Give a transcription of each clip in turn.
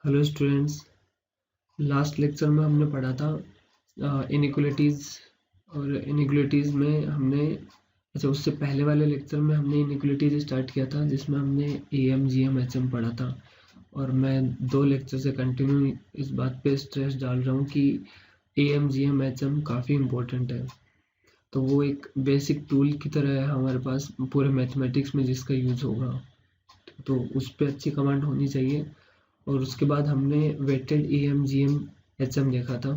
Hello students, last lecture में हमने पढ़ा था इनइक्वलिटीज़। और इनइक्वलिटीज़ में हमने उससे पहले वाले लेक्चर में हमने इनइक्वलिटीज़ स्टार्ट किया था जिसमें हमने M G M H M पढ़ा था। और मैं 2 लेक्चर से कंटिन्यू इस बात पे स्ट्रेस डाल रहा हूँ कि M G M H M काफ़ी इम्पोर्टेंट है। तो वो एक बेसिक टूल की तरह है हमारे पास पूरे मैथमेटिक्स में जिसका यूज़ होगा, तो उस पर अच्छी कमांड होनी चाहिए। और उसके बाद हमने weighted M G M H M देखा था।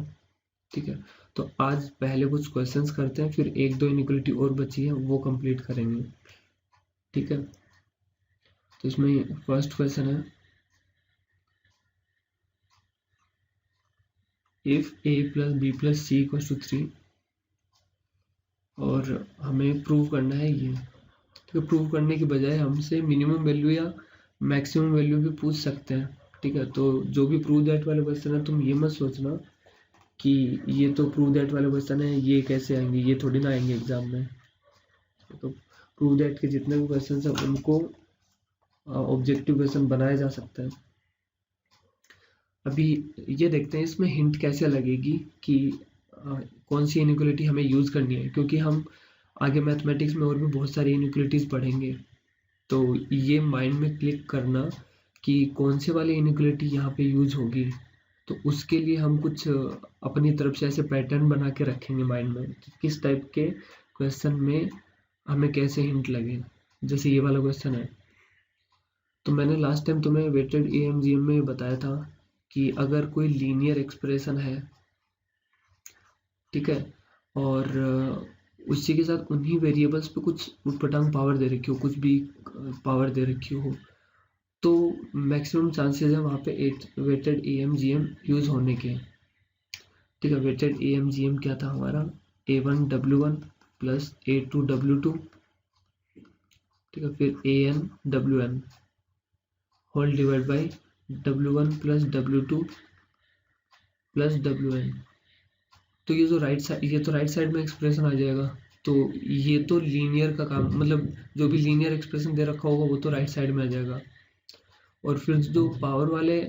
ठीक है, तो आज पहले कुछ क्वेश्चंस करते हैं, फिर 1-2 इनइक्वलिटी और बची है वो कंप्लीट करेंगे। ठीक है, तो इसमें फर्स्ट क्वेश्चन है, if A plus B plus C equals to 3 और हमें प्रूव करना है ये। तो प्रूव करने के बजाय हमसे मिनिमम वैल्यू या मैक्सिमम वैल्यू भी पूछ सकते हैं। ठीक है, तो जो भी प्रूव दैट वाले क्वेश्चन है तुम ये मत सोचना कि ये तो प्रूव दैट वाले क्वेश्चन है, ये कैसे आएंगे, ये थोड़ी ना आएंगे एग्जाम में। तो प्रूव दैट के जितने भी क्वेश्चन हैं उनको ऑब्जेक्टिव क्वेश्चन बनाया जा सकता है। अभी ये देखते हैं इसमें हिंट कैसे लगेगी कि कौन सी इनइक्वलिटी हमें यूज़ करनी है, क्योंकि हम आगे मैथमेटिक्स में और भी बहुत सारी इनइक्वलिटीज़ पढ़ेंगे। तो ये माइंड में क्लिक करना कि कौन से वाली इनइक्वलिटी यहाँ पे यूज़ होगी, तो उसके लिए हम कुछ अपनी तरफ से ऐसे पैटर्न बना के रखेंगे माइंड में कि किस टाइप के क्वेश्चन में हमें कैसे हिंट लगे। जैसे ये वाला क्वेश्चन है, तो मैंने लास्ट टाइम तुम्हें वेटेड एएमजीएम में बताया था कि अगर कोई लीनियर एक्सप्रेशन है, ठीक है, और उसी के साथ उन्हीं वेरिएबल्स पे कुछ उटपटांग पावर दे रखी हो, कुछ भी पावर दे रखी हो, तो मैक्सिमम चांसेस है वहाँ पे वेटेड एएमजीएम यूज होने के। ठीक है, वेटेड एएमजीएम क्या था हमारा, A1W1 प्लस A2W2, ठीक है, फिर ANWN whole divide by W1 plus W2 plus WN। तो ये तो राइट साइड में एक्सप्रेशन आ जाएगा। तो ये तो लीनियर का काम, मतलब जो भी लीनियर एक्सप्रेशन दे रखा होगा वो तो राइट साइड में आ जाएगा। और फिर जो पावर वाले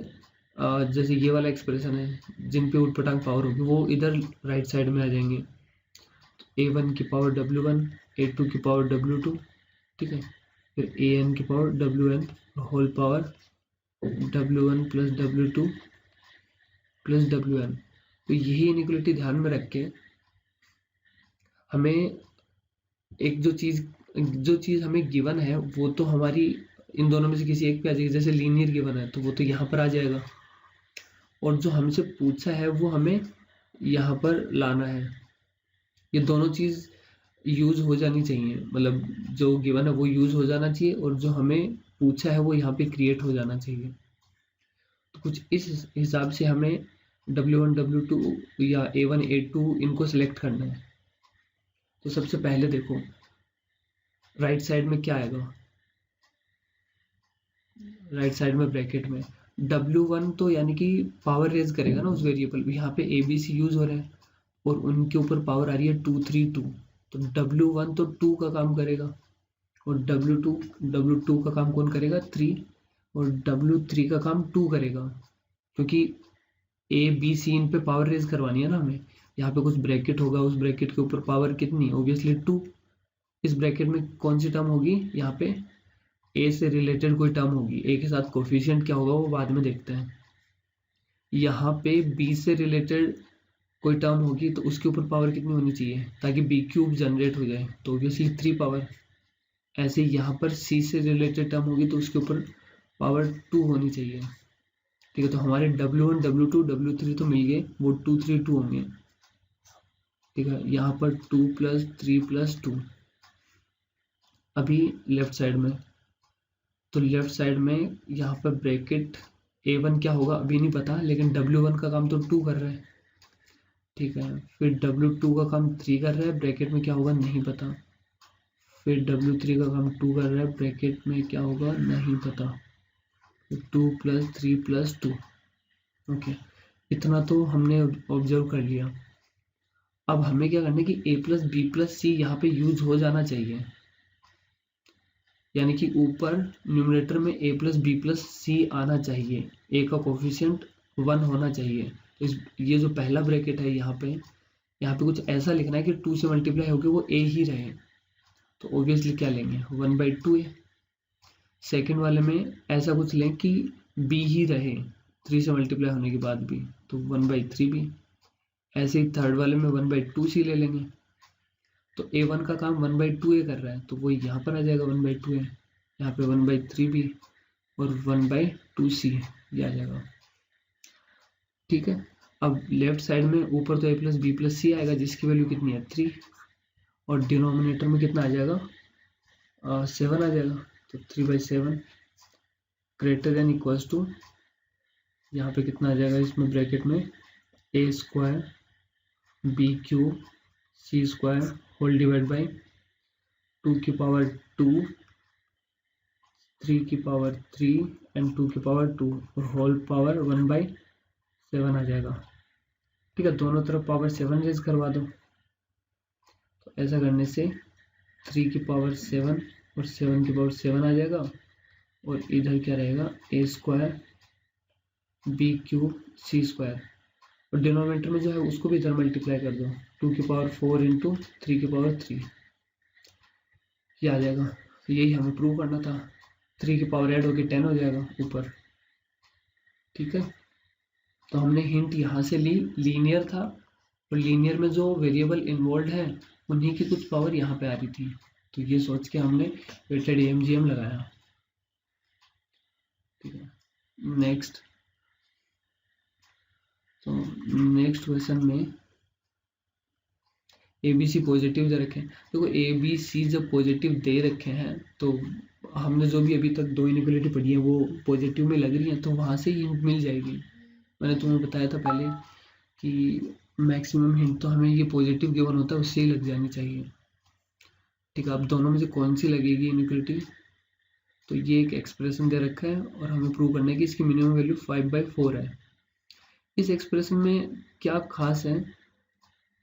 जैसे ये वाला एक्सप्रेशन है जिन पे उटपटांग पावर होगी वो इधर राइट साइड में आ जाएंगे। A1 की पावर W1, A2 की पावर W2, ठीक है, फिर AN की power WN whole power W1 plus W2 plus WN। तो यही इनइक्वलिटी ध्यान में रख के हमें एक जो चीज़ हमें गिवन है वो तो हमारी इन दोनों में से किसी एक पे आ जाएगी। जैसे लीनियर गिवन है तो वो तो यहाँ पर आ जाएगा, और जो हमसे पूछा है वो हमें यहाँ पर लाना है। ये दोनों चीज़ यूज हो जानी चाहिए, मतलब जो गिवन है वो यूज हो जाना चाहिए और जो हमें पूछा है वो यहाँ पे क्रिएट हो जाना चाहिए। तो कुछ इस हिसाब से हमें W1 W2 या A1 A2 इनको सिलेक्ट करना है। तो सबसे पहले देखो राइट साइड में क्या आएगा, राइट साइड में ब्रैकेट में W1 तो यानी कि पावर रेज करेगा ना उस वेरिएबल पे। यहाँ पे ABC यूज हो रहा है और उनके ऊपर पावर आ रही है 2 3 2, तो W1 तो 2 का काम करेगा और W2 का काम कौन करेगा, 3, और W3 का काम 2 करेगा, क्योंकि ABC इन पे पावर रेज करवानी है ना हमें। यहाँ पे कुछ ब्रैकेट होगा, उस ब्रैकेट के ऊपर पावर कितनी, ऑब्वियसली 2। इस ब्रैकेट में कौन सी टर्म होगी, यहाँ पे A से रिलेटेड कोई टर्म होगी, A के साथ कोफिशिएंट क्या होगा वो बाद में देखते हैं। यहाँ पे B से रिलेटेड कोई टर्म होगी तो उसके ऊपर पावर कितनी होनी चाहिए ताकि B क्यूब जनरेट हो जाए, तो ऑब्वियसली 3 पावर। ऐसे यहाँ पर C से रिलेटेड टर्म होगी तो उसके ऊपर पावर 2 होनी चाहिए। ठीक है, तो हमारे W1 W2 W3 तो मिल गए, वो 2 3 2 होंगे। ठीक है, यहाँ पर 2 प्लस 3 प्लस 2। अभी लेफ्ट साइड में, तो लेफ्ट साइड में यहाँ पर ब्रैकेट A1 क्या होगा अभी नहीं पता, लेकिन W1 का काम तो 2 कर रहा है। ठीक है, फिर W2 का काम 3 कर रहा है, ब्रैकेट में क्या होगा नहीं पता। फिर W3 का काम 2 कर रहा है, ब्रैकेट में क्या होगा नहीं पता। 2 प्लस 3 प्लस 2। ओके, इतना तो हमने ऑब्जर्व कर लिया। अब हमें क्या करना है कि A plus B plus C यहाँ पे यूज हो जाना चाहिए। यानी कि ऊपर न्यूमरेटर में a प्लस बी प्लस सी आना चाहिए, a का कोफिशिएंट 1 होना चाहिए। तो ये जो पहला ब्रैकेट है यहाँ पे कुछ ऐसा लिखना है कि 2 से मल्टीप्लाई होकर वो a ही रहे। तो ऑब्वियसली क्या लेंगे 1/2a। सेकेंड वाले में ऐसा कुछ लें कि b ही रहे 3 से मल्टीप्लाई होने के बाद भी, तो 1/3b। ऐसे ही थर्ड वाले में 1/2c ले लेंगे। तो a1 का काम 1/2a कर रहा है, तो वो यहाँ पर आ जाएगा 1/2a। यहाँ पे 1/3b और 1/2c ये आ जाएगा। ठीक है, अब लेफ्ट साइड में ऊपर तो a प्लस बी प्लस सी आएगा जिसकी वैल्यू कितनी है 3, और डिनोमिनेटर में कितना आ जाएगा 7 आ जाएगा। तो 3/7 ग्रेटर देन इक्वल्स टू, यहाँ पे कितना आ जाएगा इसमें ब्रैकेट में a² b³ c² whole divide by 2 की पावर 2, 3 की पावर 3 एंड 2 की पावर 2 और होल पावर 1/7 आ जाएगा। ठीक है, दोनों तरफ पावर 7 रेज करवा दो। तो ऐसा करने से 3 की पावर 7 और 7 की पावर 7 आ जाएगा, और इधर क्या रहेगा a² b³ c², और डिनोमिनेटर में जो है उसको भी इधर मल्टीप्लाई कर दो, 2 की पावर 4 इंटू 3 की पावर 3 ये आ जाएगा। यही हमें प्रूव करना था। 3 की पावर ऐड होकर 10 हो जाएगा ऊपर। ठीक है, तो हमने हिंट यहाँ से ली, लीनियर था, और लीनियर में जो वेरिएबल इन्वॉल्व है उन्हीं की कुछ पावर यहाँ पे आ रही थी, तो ये सोच के हमने वेटेड AMGM लगाया। ठीक है, नेक्स्ट। तो नेक्स्ट क्वेश्चन में ABC पॉजिटिव दे रखे हैं। देखो ABC जब पॉजिटिव दे रखे हैं तो हमने जो भी अभी तक 2 इनइक्वालिटी पढ़ी है वो पॉजिटिव में लग रही है, तो वहाँ से ही हिंट मिल जाएगी। मैंने तुम्हें बताया था पहले कि मैक्सिमम हिंट तो हमें ये पॉजिटिव गिवन होता है उससे ही लग जानी चाहिए। ठीक है, अब दोनों में से कौन सी लगेगी इनइक्वालिटी, तो ये एक एक्सप्रेशन दे रखा है और हमें प्रूव करना है कि इसकी मिनिमम वैल्यू 5/4 है। इस एक्सप्रेशन में क्या खास है,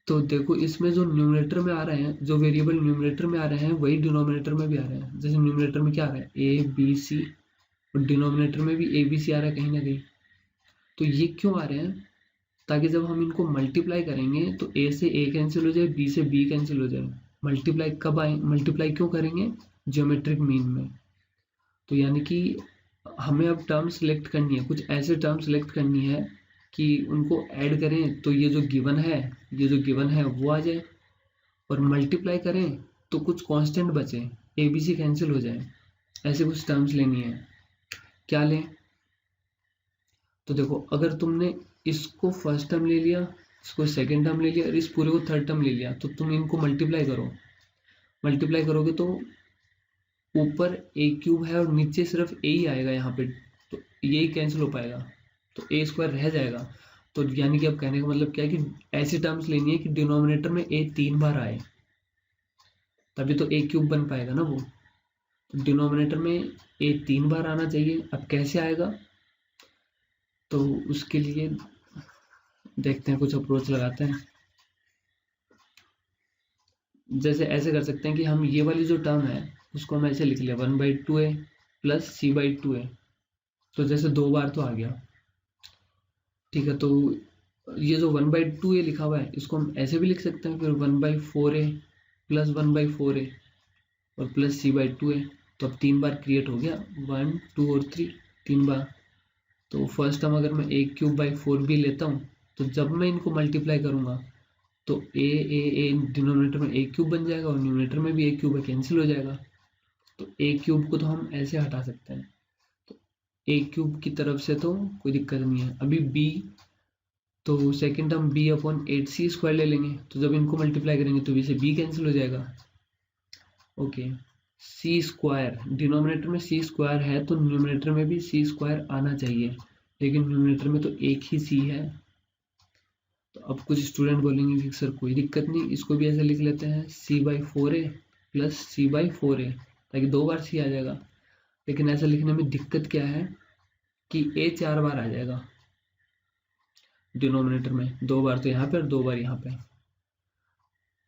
तो देखो इसमें जो न्यूमरेटर में आ रहे हैं, जो वेरिएबल न्यूमरेटर में आ रहे हैं वही डिनोमिनेटर में भी आ रहे हैं। जैसे न्यूमरेटर में क्या आ रहा है ABC, और डिनोमिनेटर में भी ABC आ रहा है कहीं ना कहीं। तो ये क्यों आ रहे हैं, ताकि जब हम इनको मल्टीप्लाई करेंगे तो A से A कैंसिल हो जाए, B से B कैंसिल हो जाए। मल्टीप्लाई कब आए, मल्टीप्लाई क्यों करेंगे, ज्योमेट्रिक मीन में। तो यानी कि हमें अब टर्म सेलेक्ट करनी है, कुछ ऐसे टर्म सेलेक्ट करनी है कि उनको ऐड करें तो ये जो गिवन है वो आ जाए, और मल्टीप्लाई करें तो कुछ कांस्टेंट बचे, ABC कैंसिल हो जाए। ऐसे कुछ टर्म्स लेनी है। क्या लें, तो देखो अगर तुमने इसको फर्स्ट टर्म ले लिया, इसको सेकंड टर्म ले लिया और इस पूरे को थर्ड टर्म ले लिया, तो तुम इनको मल्टीप्लाई करो। मल्टीप्लाई करोगे तो ऊपर a³ है और नीचे सिर्फ a ही आएगा यहाँ पे, तो यही कैंसिल हो पाएगा, तो a² रह जाएगा। तो यानी कि अब कहने का मतलब क्या है कि ऐसी टर्म्स लेनी है कि डिनोमिनेटर में a 3 बार आए, तभी तो a³ बन पाएगा ना वो। तो डिनोमिनेटर में a 3 बार आना चाहिए। अब कैसे आएगा, तो उसके लिए देखते हैं, कुछ अप्रोच लगाते हैं। जैसे ऐसे कर सकते हैं कि हम ये वाली जो टर्म है उसको हम ऐसे लिख लें 1/2a प्लस c/2a, तो जैसे 2 बार तो आ गया। ठीक है, तो ये जो 1/2a लिखा हुआ है इसको हम ऐसे भी लिख सकते हैं, फिर 1/4a प्लस 1/4a और प्लस c/2a। तो अब 3 बार क्रिएट हो गया, 1 2 और 3, 3 बार। तो फर्स्ट टर्म अगर मैं a³ भी लेता हूँ, तो जब मैं इनको मल्टीप्लाई करूँगा तो a डिनोमिनेटर में a³ बन जाएगा और न्यूमरेटर में भी a³ कैंसिल हो जाएगा। तो a³ को तो हम ऐसे हटा सकते हैं, तो a³ की तरफ से तो कोई दिक्कत नहीं है। अभी b, तो सेकेंड टर्म b/8c² ले लेंगे, तो जब इनको मल्टीप्लाई करेंगे तो b से b कैंसिल हो जाएगा। ओके, c² डिनोमिनेटर में c² है तो न्यूमरेटर में भी c² आना चाहिए, लेकिन न्यूमरेटर में तो एक ही c है। तो अब कुछ स्टूडेंट बोलेंगे कि सर कोई दिक्कत नहीं, इसको भी ऐसे लिख लेते हैं c/4a प्लस c/4a, ताकि 2 बार c आ जाएगा। लेकिन ऐसा लिखने में दिक्कत क्या है कि a 4 बार आ जाएगा डिनोमिनेटर में, 2 बार तो यहाँ पे और 2 बार यहाँ पे।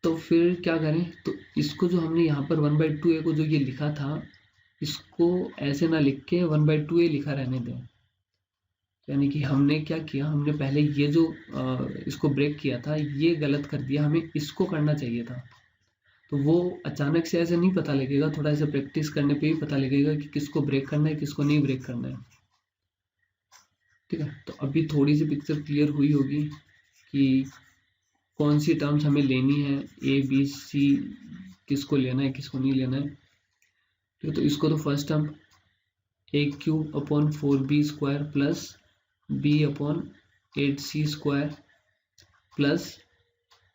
तो फिर क्या करें, तो इसको जो हमने यहाँ पर 1/2a को जो ये लिखा था इसको ऐसे ना लिख के 1/2a लिखा रहने दें। यानी कि हमने क्या किया, हमने पहले ये जो इसको ब्रेक किया था ये गलत कर दिया, हमें इसको करना चाहिए था। तो वो अचानक से ऐसे नहीं पता लगेगा, थोड़ा ऐसे प्रैक्टिस करने पे ही पता लगेगा कि किसको ब्रेक करना है किसको नहीं ब्रेक करना है। ठीक है, तो अभी थोड़ी सी पिक्चर क्लियर हुई होगी कि कौन सी टर्म्स हमें लेनी है, ए बी सी किसको लेना है किसको नहीं लेना है। ठीक है, तो इसको तो first term a³/4b² plus b/8c² plus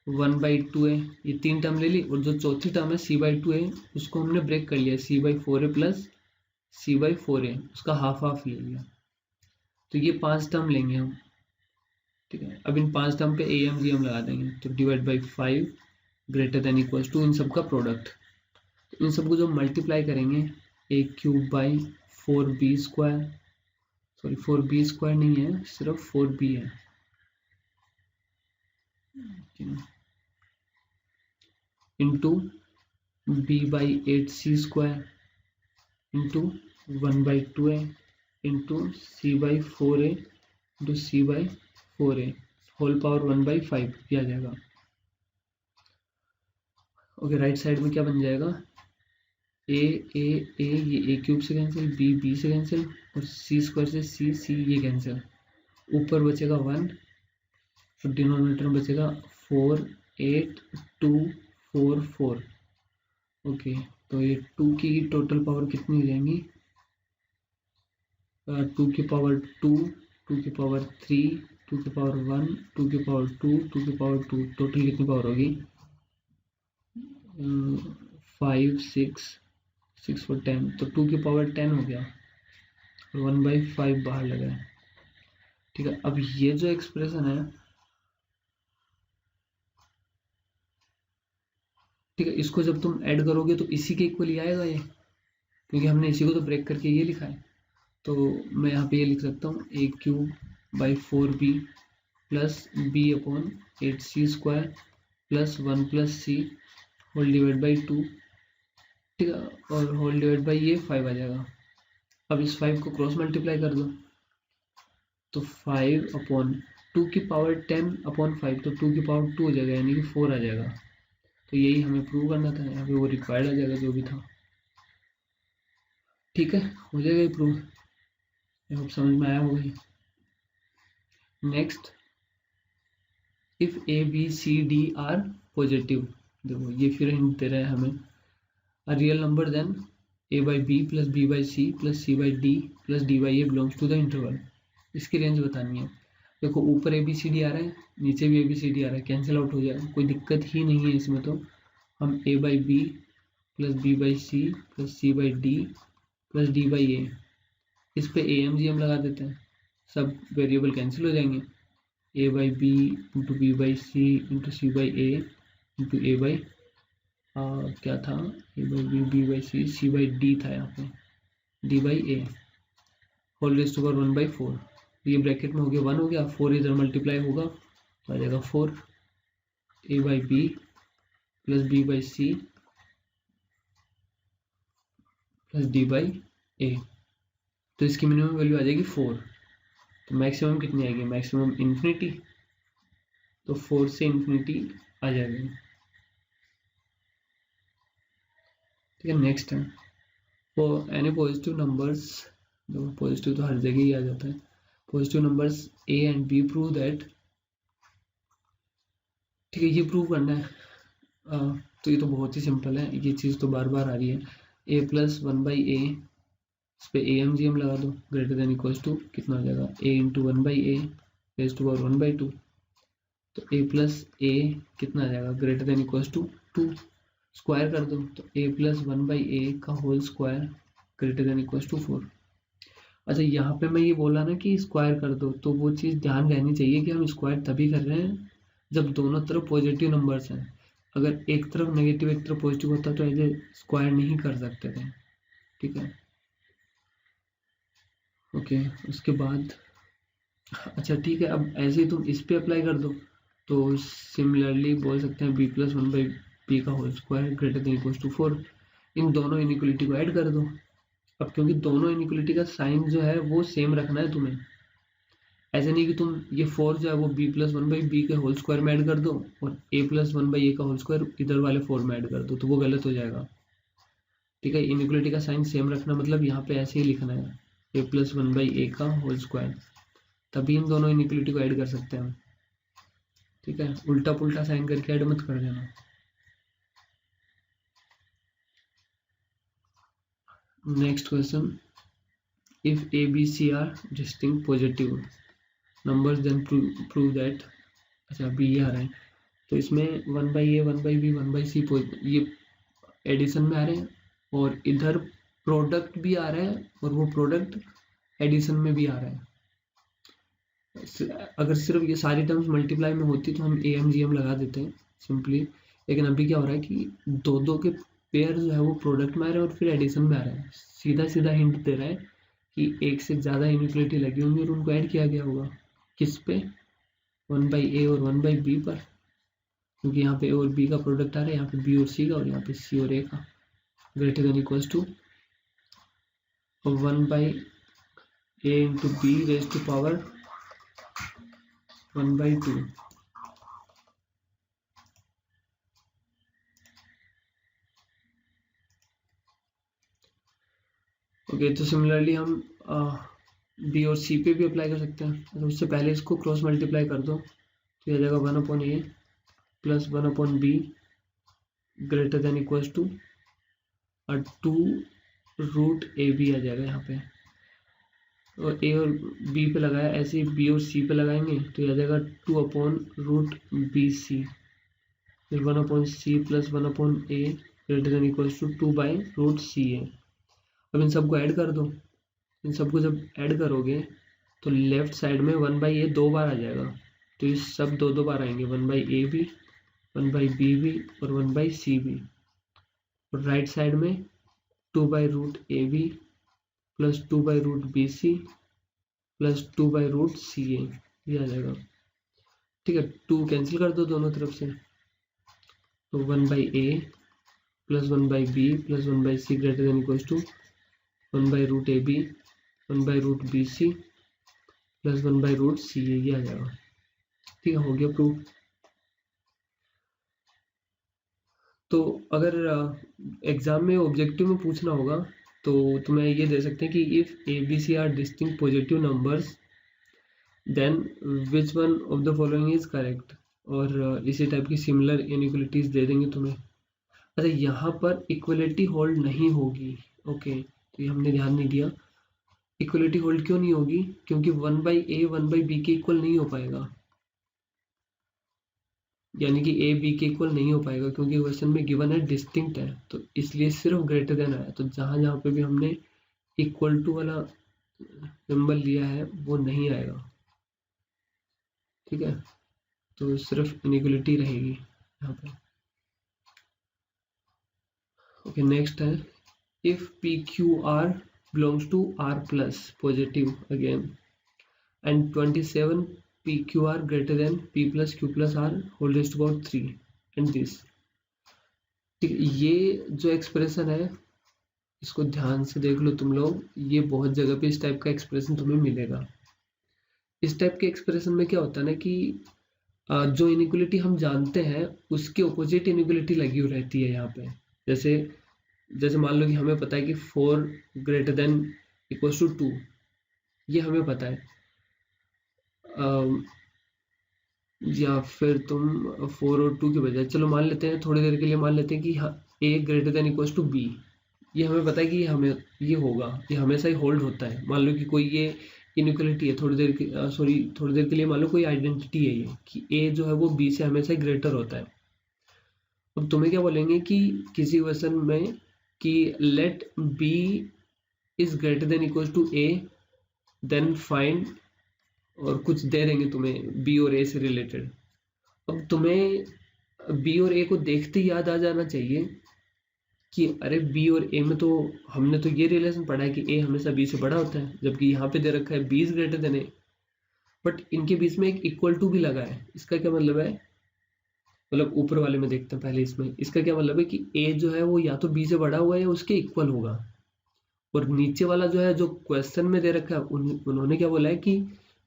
1/2a, ये तीन टर्म ले ली, और जो चौथी टर्म है c/2a उसको हमने ब्रेक कर लिया, c/4a प्लस c/4a, उसका हाफ हाफ ले लिया। तो ये 5 टर्म लेंगे हम। ठीक है, अब इन 5 टर्म पे am gm लगा देंगे, तो divide by 5 greater than equals to इन सब का प्रोडक्ट। तो इन सबको जो मल्टीप्लाई करेंगे a³/4b², सॉरी 4b² नहीं है, सिर्फ 4b है, into b/8c² into 1/2a into c/4a into c/4a whole power 1/5 दिया जाएगा। ओके, राइट साइड में क्या बन जाएगा, a ये a³ से कैंसिल, b से कैंसिल, और c² से c ये कैंसिल, ऊपर बचेगा 1 और डिनोमिनेटर में बचेगा 4 8 2 4 4। ओके, तो ये 2 की टोटल पावर कितनी हो जाएंगी, 2 की पावर 2, 2 की पावर 3, 2 की पावर 1, 2 की पावर 2, 2 की पावर 2, टोटल कितनी पावर होगी, 5 6 6 4 10, तो 2 की पावर 10 हो गया और 1/5 बाहर लगा है। ठीक है, अब ये जो एक्सप्रेशन है, ठीक है, इसको जब तुम ऐड करोगे तो इसी के इक्वल ही आएगा ये, क्योंकि हमने इसी को तो ब्रेक करके ये लिखा है। तो मैं यहाँ पे ये लिख सकता हूँ a³/4b plus b/8c² plus 1 plus c whole divide by 2। ठीक है, और होल डिवाइड बाई ये 5 आ जाएगा। अब इस 5 को क्रॉस मल्टीप्लाई कर दो, तो 5/2 की पावर 10/5, तो 2 की पावर 2 हो जाएगा, यानी कि 4 आ जाएगा। तो यही हमें प्रूव करना था, यहाँ पे वो रिक्वायर्ड आ जाएगा जो भी था। ठीक है, हो जाएगा ये प्रूव, अब समझ में आया होगा। Next, if a b c d are positive, देखो ये फिर हिंट दे रहा है हमें, a real number then a/b plus b/c plus c/d plus d/a belongs to the interval. इसकी रेंज बतानी है। देखो ऊपर ABCD आ रहा है, नीचे भी ABCD आ रहा है, कैंसिल आउट हो जाएगा, कोई दिक्कत ही नहीं है इसमें। तो हम a/b plus b/c plus c/d plus d/a, इस पे AMGM लगा देते हैं, सब वेरिएबल कैंसिल हो जाएंगे, a/b into b/c into c/a into a/ क्या था, a/b b/c c/d था यहाँ पे, d/a whole rays to power 1/4। ये ब्रैकेट में हो गया 1 हो गया, 4 इधर मल्टीप्लाई होगा तो आ जाएगा 4 a/b plus b/c plus d/a। तो इसकी मिनिमम वैल्यू आ जाएगी 4। तो मैक्सिमम कितनी आएगी, मैक्सिमम इन्फिनिटी, तो 4 से इन्फिनिटी आ जाएगी। ठीक है, नेक्स्ट है फॉर एनी पॉजिटिव नंबर्स, देखो पॉजिटिव तो हर जगह ही आ जाता है, positive numbers a and b prove that. ठीक है, ये प्रूव करना है, तो ये तो बहुत ही सिंपल है, ये चीज़ तो बार बार आ रही है, a प्लस 1/a, इस पे AMGM लगा दो, ग्रेटर देन इक्वल्स टू कितना हो जाएगा, a into 1/a raise to power 1/2। तो a प्लस a कितना आ जाएगा, greater than equals to 2, square कर दो, तो a प्लस 1/a का whole square greater than equals to 4। अच्छा, यहाँ पे मैं ये बोला ना कि स्क्वायर कर दो, तो वो चीज़ ध्यान रहनी चाहिए कि हम स्क्वायर तभी कर रहे हैं जब दोनों तरफ पॉजिटिव नंबर्स हैं। अगर एक तरफ नेगेटिव एक तरफ पॉजिटिव होता तो ऐसे स्क्वायर नहीं कर सकते थे। ठीक है, ओके, उसके बाद अच्छा ठीक है, अब ऐसे ही तुम इस पे अप्लाई कर दो, तो सिमिलरली बोल सकते हैं b प्लस 1/b का whole square greater than equals to 4। इन दोनों इनइक्वलिटी को ऐड कर दो, अब क्योंकि दोनों इनइक्वलिटी का साइन जो है वो सेम रखना है तुम्हें, ऐसे नहीं कि तुम ये 4 जो है वो b plus one by B के होल स्क्वायर में ऐड कर दो और a plus one by A का होल स्क्वायर इधर वाले 4 में ऐड कर दो, तो वो गलत हो जाएगा। ठीक है, इनइक्वलिटी का साइन सेम रखना, मतलब यहाँ पे ऐसे ही लिखना है a plus one by A का होल स्क्वायर, तभी इन दोनों इनइक्वलिटी को ऐड कर सकते हैं हम। ठीक है, उल्टा पुल्टा साइन करके ऐड मत कर देना। Next question, if A B C are distinct positive numbers then prove that. अच्छा बी आ रहा है, तो इसमें 1/a 1/b 1/c ये एडिशन में आ रहे हैं और इधर प्रोडक्ट भी आ रहा है और वो प्रोडक्ट एडिशन में भी आ रहा है। अगर सिर्फ ये सारी टर्म्स मल्टीप्लाई में होती तो हम am gm लगा देते हैं सिंपली, लेकिन अभी क्या हो रहा है कि दो दो के पेयर जो है वो प्रोडक्ट में आ रहे हैं और फिर एडिशन में आ रहा है। सीधा सीधा हिंट दे रहा है कि एक से ज़्यादा इनइक्वलिटी लगी होंगी और उनको ऐड किया गया होगा। किस पे? 1/a और 1/b पर, क्योंकि यहाँ पे a और b का प्रोडक्ट आ रहा है, यहाँ पे b और c का, और यहाँ पे c और a का। Greater than equals to 1/a into b raise to power 1/2। Okay, तो सिमिलरली हम बी और सी पे भी अप्लाई कर सकते हैं। तो उससे पहले इसको क्रॉस मल्टीप्लाई कर दो, तो यह जाएगा 1/a plus 1/b greater than equals to 2√ab आ जाएगा यहाँ पे। और ए और बी पे लगाया, ऐसे ही बी और सी पे लगाएंगे तो यह आ जाएगा 2/√bc, फिर 1/c plus 1/a greater than equals to 2/√ca। अब इन सबको ऐड कर दो। इन सबको जब ऐड करोगे तो लेफ्ट साइड में 1/a 2 बार आ जाएगा, तो ये सब 2 बार आएंगे, 1/a भी 1/b भी और 1/c भी। और राइट साइड में 2/√ab plus 2/√bc plus 2/√ca ये आ जाएगा। ठीक है, 2 कैंसिल कर दो दोनों तरफ से, तो 1/a plus 1/b plus 1/c greater than equals to 1/√ab 1/√bc plus 1/√ca ये आ जाएगा। ठीक है, हो गया प्रूफ। तो अगर एग्जाम में ऑब्जेक्टिव में पूछना होगा तो तुम्हें ये दे सकते हैं कि if A B C are distinct positive numbers then which one of the following is correct, और इसी टाइप की सिमिलर इनइक्वलिटीज दे देंगे तुम्हें। अच्छा, यहाँ पर इक्वलिटी होल्ड नहीं होगी। ओके, तो ये हमने ध्यान नहीं दिया। इक्वलिटी होल्ड क्यों नहीं होगी? क्योंकि 1/a 1/b के इक्वल नहीं हो पाएगा, यानी कि a b के इक्वल नहीं हो पाएगा, क्योंकि क्वेश्चन में गिवन है डिस्टिंक्ट है, तो इसलिए सिर्फ ग्रेटर देन आया। तो जहां जहां पे भी हमने इक्वल टू वाला सिंबल लिया है वो नहीं आएगा। ठीक है, तो सिर्फ इनइक्वलिटी रहेगी यहाँ पे। ओके, नेक्स्ट है if P Q R belongs to R plus positive again and 27 PQR greater than P plus Q plus R whole raised to power 3 and this। ठीक, ये जो एक्सप्रेशन है इसको ध्यान से देख लो तुम लोग, ये बहुत जगह पे इस टाइप का एक्सप्रेशन तुम्हें मिलेगा। इस टाइप के एक्सप्रेशन में क्या होता है ना कि जो इनइक्वलिटी हम जानते हैं उसके ऑपोजिट इनइक्वलिटी लगी हुई रहती है यहाँ पे। जैसे जैसे मान लो कि हमें पता है कि 4 ग्रेटर देन इक्वल्स टू 2, ये हमें पता है। या फिर तुम 4 और 2 के बजाय चलो मान लेते हैं, थोड़ी देर के लिए मान लेते हैं कि a greater than equals to b, ये हमें पता है कि ये होगा, ये हमेशा ही होल्ड होता है। मान लो कि कोई ये इनइक्वलिटी है, थोड़ी देर के लिए मान लो कोई आइडेंटिटी है ये कि a जो है वो b से हमेशा ही ग्रेटर होता है। अब तुम्हें क्या बोलेंगे कि किसी क्वेश्चन में कि let b is greater than equals to a then find, और कुछ दे देंगे तुम्हें बी और ए से रिलेटेड। अब तुम्हें बी और ए को देखते ही याद आ जाना चाहिए कि अरे बी और ए में तो हमने तो ये रिलेशन पढ़ा है कि ए हमेशा बी से बड़ा होता है, जबकि यहाँ पे दे रखा है B is greater than A, but इनके बीच में एक इक्वल टू भी लगा है। इसका क्या मतलब है? मतलब ऊपर वाले में देखते हैं पहले, इसमें इसका क्या मतलब है कि ए जो है वो या तो बी से बड़ा हुआ है या उसके इक्वल होगा, और नीचे वाला जो है, जो क्वेश्चन में दे रखा है, उन्होंने क्या बोला है कि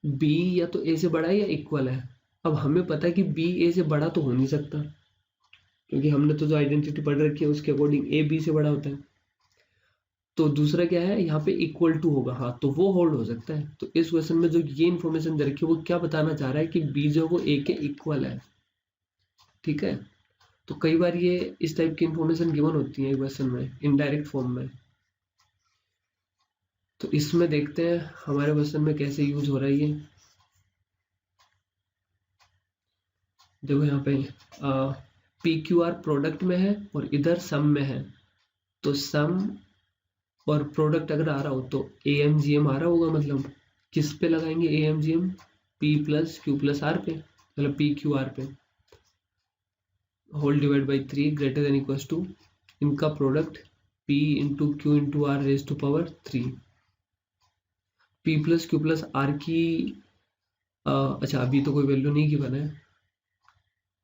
बी या तो ए से बड़ा है या इक्वल है। अब हमें पता है कि बी ए से बड़ा तो हो नहीं सकता, क्योंकि हमने तो जो आइडेंटिटी पढ़ रखी है उसके अकॉर्डिंग ए बी से बड़ा होता है। तो दूसरा क्या है, यहाँ पे इक्वल टू होगा, हाँ तो वो होल्ड हो सकता है। तो इस क्वेश्चन में जो ये इन्फॉर्मेशन दे रखी है वो क्या बताना चाह रहा है कि बी जो वो ए के इक्वल है। ठीक है, तो कई बार ये इस टाइप की इन्फॉर्मेशन गिवन होती है क्वेश्चन में इनडायरेक्ट फॉर्म में। तो इसमें देखते हैं हमारे क्वेश्चन में कैसे यूज हो रहा है ये। देखो यहाँ पे पी क्यू आर प्रोडक्ट में है और इधर सम में है। तो सम और प्रोडक्ट अगर आ रहा हो तो ए एम जी एम आ रहा होगा, मतलब किस पे लगाएंगे A M G M, P plus Q plus R पे, मतलब पी क्यू आर पे, whole divide by 3 greater than equal to इनका product p into Q into R raise to power 3। p plus Q plus R की अच्छा अभी तो कोई value नहीं गिवन है,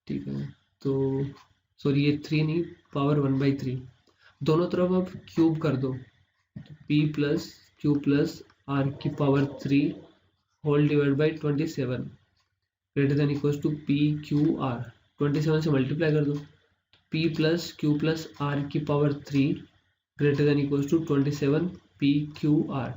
ठीक है, तो सॉरी ये 3 नहीं, पावर 1/3। दोनों तरफ अब क्यूब कर दो, p plus Q plus R की power 3 whole divide by 27 greater than equal to P Q R. 27 से मल्टीप्लाई कर दो, p plus Q plus R की power 3 greater than equal to 27 P Q R.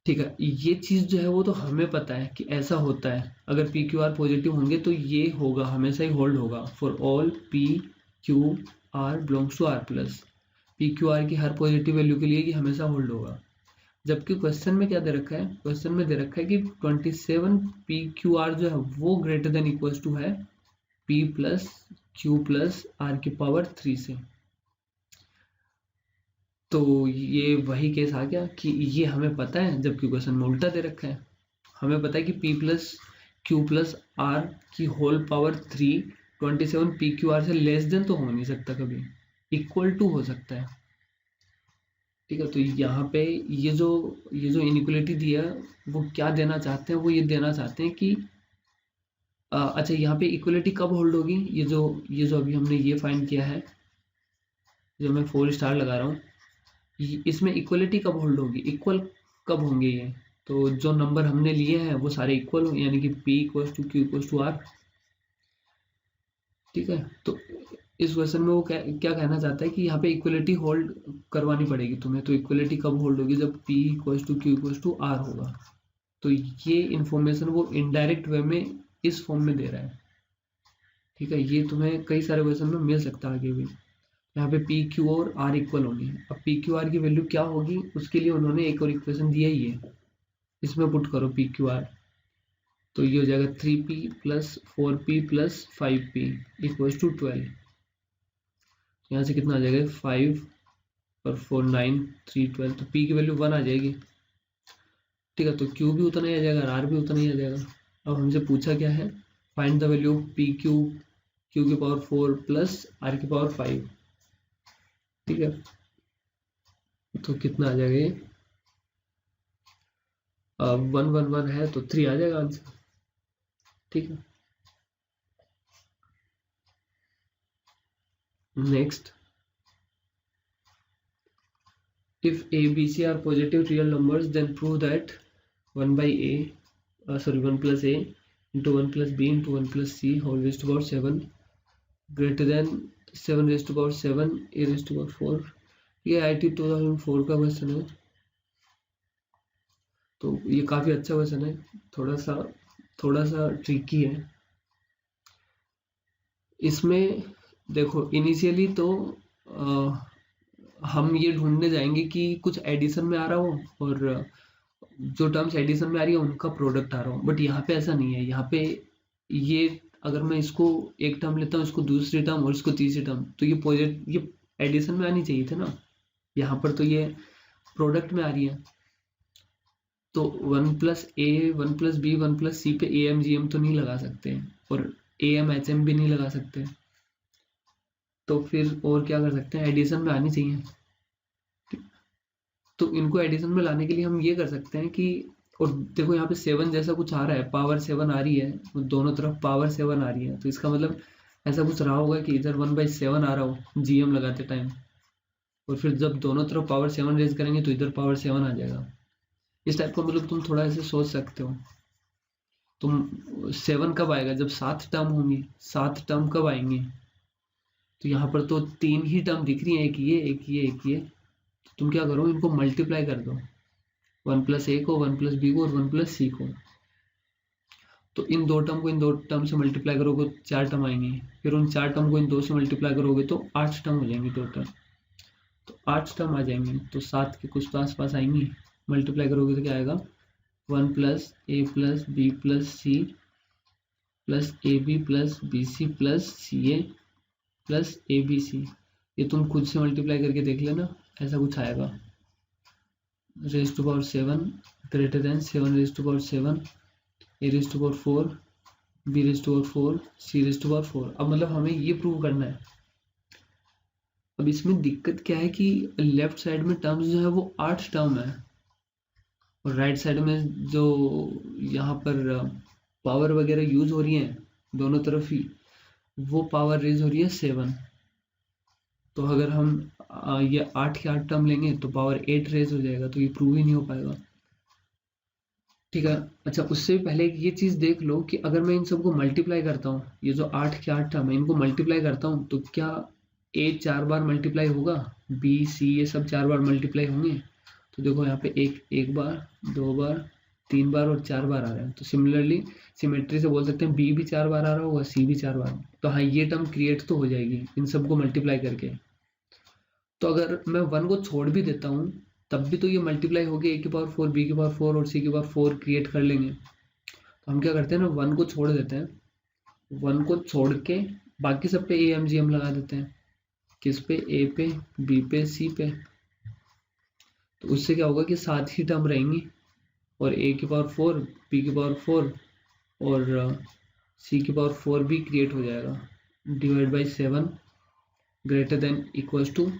ठीक है, ये चीज जो है वो तो हमें पता है कि ऐसा होता है, अगर पी क्यू आर पॉजिटिव होंगे तो ये होगा, हमेशा ही होल्ड होगा for all P Q R belongs to R plus. P Q R की हर पॉजिटिव वैल्यू के लिए ये हमेशा होल्ड होगा। जबकि क्वेश्चन में क्या दे रखा है, क्वेश्चन में दे रखा है कि 27 पी क्यू आर जो है वो ग्रेटर देन इक्वल टू है p plus Q plus R की पावर 3 से। तो ये वही केस आ गया कि ये हमें पता है, जबकि क्वेश्चन में उल्टा दे रखा है। हमें पता है कि p plus Q plus R की whole power 3 27 P Q R से लेस देन तो हो नहीं सकता, कभी इक्वल टू हो सकता है। ठीक है, तो यहाँ पे ये जो इनइक्वलिटी दिया वो क्या देना चाहते हैं, वो ये देना चाहते हैं कि अच्छा यहाँ पे इक्वलिटी कब होल्ड होगी, ये जो अभी हमने ये फाइंड किया है, जो मैं 4 स्टार लगा रहा हूँ, इसमें इक्वलिटी कब होल्ड होगी, इक्वल कब होंगे ये। तो जो नंबर हमने लिए हैं वो सारे इक्वल होंगे, यानी कि p equal to Q equal to R. ठीक है, तो इस क्वेश्चन में वो क्या कहना चाहता है कि यहाँ पे इक्वलिटी होल्ड करवानी पड़ेगी तुम्हें। तो इक्वलिटी कब होल्ड होगी, जब p equal to Q equal to R होगा। तो ये इंफॉर्मेशन वो इनडायरेक्ट वे में इस फॉर्म में दे रहा है। ठीक है, ये तुम्हें कई सारे क्वेश्चन में मिल सकता है आगे भी। यहाँ पे पी क्यू और आर इक्वल होंगे। अब पी क्यू आर की वैल्यू क्या होगी, उसके लिए उन्होंने एक और इक्वेशन दिया ही है, इसमें पुट करो पी क्यू आर। तो ये हो जाएगा 3p plus 4p plus 5p equal to 12। यहाँ से कितना आ जाएगा, 5 और 4 9 3 12। तो p की वैल्यू 1 आ जाएगी। ठीक है, तो q भी उतना ही आ जाएगा और r भी उतना ही आ जाएगा। अब हमसे पूछा क्या है, find the value of P Q की पावर 4 प्लस r की पावर 5। ठीक है, तो कितना आ जाएगा ये, 1 1 1 है तो 3 आ जाएगा आंसर। ठीक है, next, if a b c are positive real numbers then prove that 1 plus a into 1 plus b into 1 plus c whole raised to power 7 greater than 7 raised to power 7 a raised to power 4। ये IIT 2004 का question है, तो ये काफी अच्छा question है, थोड़ा सा ट्रिकी है। इसमें देखो इनिशियली तो हम ये ढूंढने जाएंगे कि कुछ एडिशन में आ रहा हो और जो टर्म्स एडिशन में आ रही है उनका प्रोडक्ट आ रहा हो, बट यहाँ पे ऐसा नहीं है। यहाँ पे ये अगर मैं इसको एक टर्म लेता हूँ, इसको दूसरी टर्म और इसको तीसरी टर्म, तो ये एडिशन में आनी चाहिए थे ना, यहाँ पर तो ये प्रोडक्ट में आ रही है। तो 1 प्लस ए 1 प्लस बी 1 प्लस सी पे ए एम जी एम तो नहीं लगा सकते और ए एम एच एम भी नहीं लगा सकते, तो फिर और क्या कर सकते हैं, एडिशन में आनी चाहिए। तो इनको एडिशन में लाने के लिए हम ये कर सकते हैं कि, और देखो यहाँ पे 7 जैसा कुछ आ रहा है, पावर 7 आ रही है, दोनों तरफ पावर 7 आ रही है, तो इसका मतलब ऐसा कुछ रहा होगा कि इधर 1/7 आ रहा हो जीएम लगाते टाइम। और फिर जब दोनों तरफ पावर 7 रेज करेंगे तो इधर पावर 7 आ जाएगा। इस टाइप का मतलब तुम थोड़ा ऐसे सोच सकते हो। तुम 7 कब आएगा, जब 7 टर्म होंगी। 7 टर्म कब आएंगे, तो यहाँ पर तो 3 ही टर्म दिख रही है, एक ये एक ये एक ये। तो तुम क्या करो, इनको मल्टीप्लाई कर दो, 1+a को, 1+b को और 1+c को। तो इन दो टर्म को इन दो टर्म से मल्टीप्लाई करोगे तो 4 टर्म आएंगे, फिर उन 4 टर्म को इन 2 से मल्टीप्लाई करोगे तो 8 टर्म हो जाएंगे टोटल। तो 8 टर्म आ जाएंगे, तो 7 के कुछ तो आस पास आएंगी। मल्टीप्लाई करोगे तो क्या आएगा, 1+a+b+c प्लस ab+bc+ca+abc। ये तुम खुद से मल्टीप्लाई करके देख लेना, ऐसा कुछ आएगा। Raise to power 7 greater than 7^7, a⁴, b⁴, c⁴। अब मतलब हमें ये प्रूव करना है। अब इसमें दिक्कत क्या है कि लेफ्ट साइड में टर्म्स जो है वो 8 टर्म है, और राइट साइड में जो यहाँ पर पावर वगैरह यूज हो रही है दोनों तरफ ही, वो पावर रेज हो रही है 7। तो अगर हम ये 8 के 8 टर्म लेंगे तो पावर 8 रेज हो जाएगा, तो ये प्रूव ही नहीं हो पाएगा। ठीक है। अच्छा, उससे पहले ये चीज देख लो कि अगर मैं इन सबको मल्टीप्लाई करता हूँ, ये जो 8 के 8 टर्म है इनको मल्टीप्लाई करता हूँ, तो क्या a 4 बार मल्टीप्लाई होगा, b c ये सब 4 बार मल्टीप्लाई होंगे। तो देखो यहाँ पे एक बार, 2 बार, 3 बार और 4 बार आ रहे हैं। तो सिमिलरली सिमेट्री से बोल सकते हैं b भी 4 बार आ रहा होगा, c भी 4 बार। तो हाँ, ये टर्म क्रिएट तो हो जाएगी इन सबको मल्टीप्लाई करके। तो अगर मैं 1 को छोड़ भी देता हूँ तब भी तो ये मल्टीप्लाई होके a⁴, b⁴ और c⁴ क्रिएट कर लेंगे। तो हम क्या करते हैं ना, 1 को छोड़ देते हैं, 1 को छोड़ के बाकी सब पे AMGM लगा देते हैं। किस पे, a पे, b पे, c पे। तो उससे क्या होगा कि 7 ही टर्म रहेंगी, और a⁴, b⁴ और c⁴ भी क्रिएट हो जाएगा। Divide by 7 greater than equals to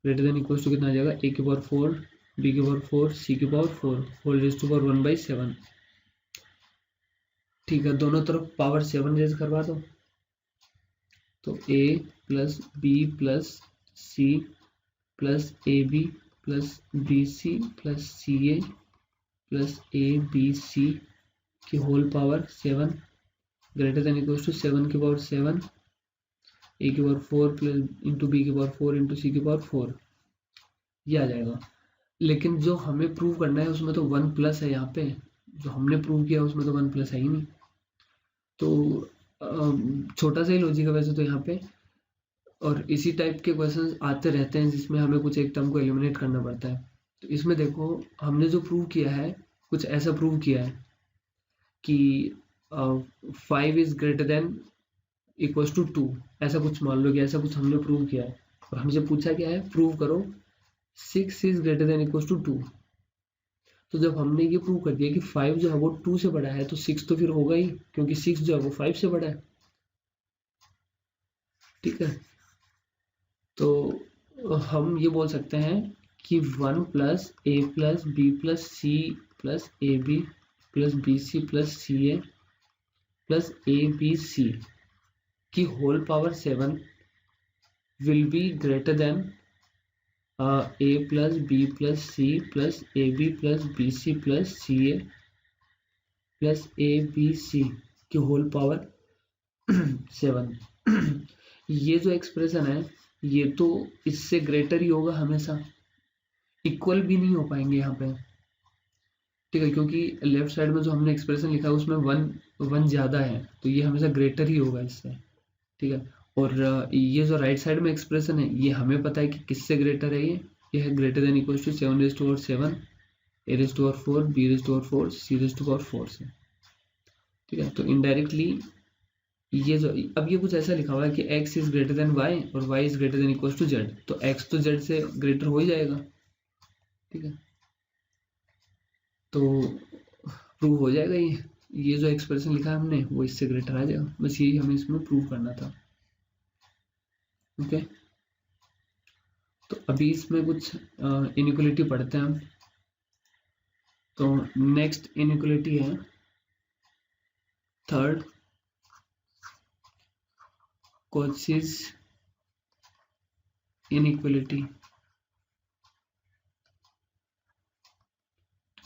कितना आ जाएगा, a⁴, b⁴, c⁴ whole rays to power 1/7। ठीक है, दोनों तरफ पावर 7 रेज करवा दो। तो a plus b plus c plus ab plus bc plus ca plus abc की whole power 7 greater than equals to 7 की power 7 a⁴ plus into b⁴ into c⁴, ये आ जाएगा। लेकिन जो हमें प्रूव करना है उसमें तो 1 प्लस है, यहाँ पे जो हमने प्रूव किया उसमें तो 1 प्लस है ही नहीं। तो छोटा सा ही लॉजिक है वैसे तो यहाँ पे, और इसी टाइप के क्वेश्चंस आते रहते हैं जिसमें हमें कुछ एक टर्म को एलिमिनेट करना पड़ता है। तो इसमें देखो हमने जो प्रूव किया है, कुछ ऐसा प्रूव किया है कि 5 is greater than equals to 2, ऐसा कुछ मान लो कि ऐसा कुछ हमने प्रूव किया है। और हमसे पूछा क्या है, प्रूव करो 6 is greater than equals to 2। तो जब हमने ये प्रूव कर दिया कि 5 जो है वो 2 से बड़ा है, तो 6 तो फिर होगा ही, क्योंकि 6 जो है वो 5 से बड़ा है। ठीक है, तो हम ये बोल सकते हैं कि 1 plus a plus b plus c plus ab plus bc plus ca plus abc की whole power 7 will be greater than a plus b plus c plus ab plus bc plus ca plus abc की whole power 7। ये जो expression है ये तो इससे greater ही होगा हमेशा, इक्वल भी नहीं हो पाएंगे यहाँ पे। ठीक है, क्योंकि लेफ्ट साइड में जो हमने एक्सप्रेशन लिखा है उसमें 1 ज्यादा है, तो ये हमेशा ग्रेटर ही होगा इससे। ठीक है, और ये जो राइट साइड में एक्सप्रेशन है ये हमें पता है कि किससे ग्रेटर है, ये है greater than equal to 7^7 a⁴, b⁴, c⁴ से। ठीक है, तो इनडायरेक्टली ये जो अब ये कुछ ऐसा लिखा हुआ है कि x is greater than y और y is greater than equal to z, तो x तो z से ग्रेटर हो ही जाएगा। ठीक है, तो प्रूव हो जाएगा ये जो एक्सप्रेशन लिखा है हमने वो इससे ग्रेटर आ जाएगा। बस यही हमें इसमें प्रूव करना था। ओके, तो अभी इसमें कुछ इनइक्वालिटी पढ़ते हैं हम। तो नेक्स्ट इनइक्वालिटी है थर्ड, कोशिश इनइक्वलिटी।